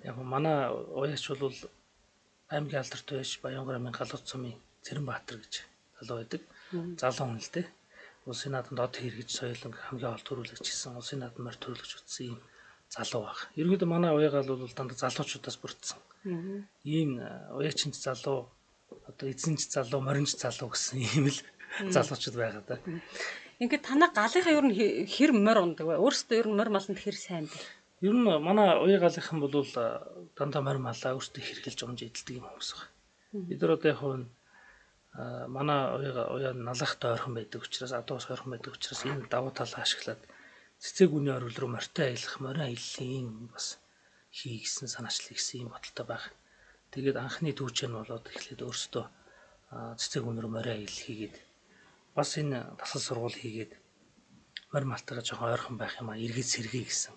Яг манай уяач бол аймгийн алдарт байж Баянгар аймгийн Галууц сумын Цэрэнбаатар гэж залуу байдаг. Залуу хүн л дээ. Улсын наадамд од хэрэгж соёлон хамгийн ол төрүүлэгч гэсэн улсын наадам морь төрүүлэгч утсан юм залуу баг. Ерөнхийдөө манай уяагаал бол дандаа залуучуудаас бүрдсэн. Ийм уяачинч залуу одоо эзэнч залуу, моринч залуу гэсэн ийм л залуучууд байгаа да. Ингээд танаа галынхаа ер нь хэр морь ундаг вэ? Өөрөөсөө ер нь морь маланд хэр сайн бэ? Ер нь манай уяагаалынхан бол дандаа морь малаа өөрсдөө хэрглэж унж эдэлдэг юм хүмүүс байна. Бид нар одоо яг нь манай уяа налахтай ойрхон байдаг учраас адуус ойрхон байдаг учраас энэ давуу талаа ашиглаад цэцэг үний орвил руу морьтой аялах, морин аяллаа бас хий гэсэн санаачлал гэсэн юм бодолтой байх. Тэгээд анхны түүч нь болоод эхлээд өөрсдөө цэцэг үнрөө морин аялал хийгээд бас энэ тасал сургууль хийгээд морь малтайгаа жоохон ойрхон байх юм а эргээд сэргэе гэсэн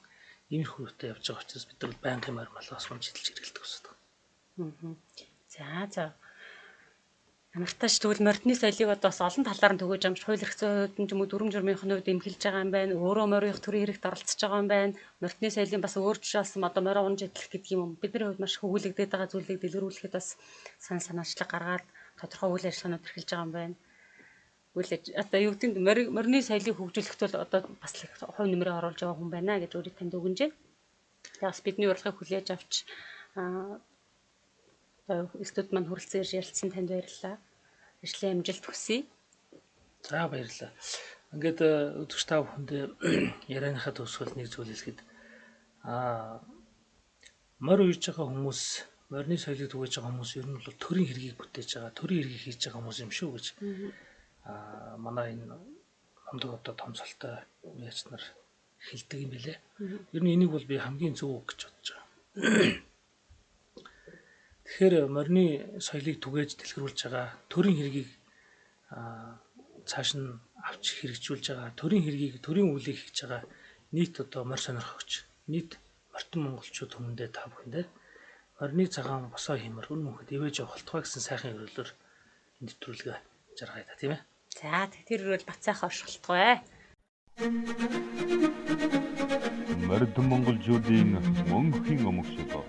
иймэрхүү үедээ явж байгаа учраас бид нар байнгын морь малаас унжидэлж хэрэгэлдэг гэсэн. За. Анартаач тэгвэл морьны соёлыг одоо бас олон талаар нь төгөөж амж хууль эрхцэн хувьд юм уу дүрм журмын хувьд эмхэлж байгаа юм байна. Өөрөө морийн төрийн хэрэгт оролцож байгаа юм байна. Морьны соёлын бас өөрчлөлсөн одоо морь унж идэх гэдэг юм. Бидний хувьд маш хөвгүүлэгдээд байгаа зүйлийг дэлгэрүүлэхэд бас санаачлаг гаргаад тодорхой үйл ажиллагаанууд эрхэлж байгаа юм байна. Одоо юу гэдэг нь морины соёлыг хөгжүүлэхэд бол одоо бас хувь нэмрээ оруулж байгаа хүн байна гэж өөрийг танд өгнөж байна. Тэгээ бас бидний урилгыг хүлээж авч студ маань хүрэлцэн ирж ярилцсан танд баярлалаа. Ажлын амжилт хүсье. За баярлалаа. Ингээд өдөрч та бүхэнд ярианыхаа төгсгөл нэг зүйл хэлэхэд морь уйж байгаа хүмүүс, морины соёлыг түгээж байгаа хүмүүс ер нь бол төрийн хэргийг бүтээж байгаа, төрийн хэргийг хийж байгаа хүмүүс юм шүү гэж манай энэ хондог одоо томцолтой уяач нар хэлдэг юм билэ. Ер нь энийг бол би хамгийн зөв үг гэж бодож байгаа. Тэгэхээр морины соёлыг түгээж дэлгэрүүлж байгаа, төрийн хэргийг цааш нь авч хэрэгжүүлж байгаа, төрийн хэргийг, төрийн үйлийг хийж байгаа нийт одоо морь сонирхогч, нийт Ортон монголчууд хүмүүндээ та бүхэндээ орны цагаан босоо хэмэр үн мөнхөд ивэж явах болтугай гэсэн сайхан өрөөлөөр энэ нэвтрүүлгээ жаргая та тийм ээ. За тэр үрэл бат сайхан оршилтгой. Морьд монголчуудын мөнхийн өмгшил.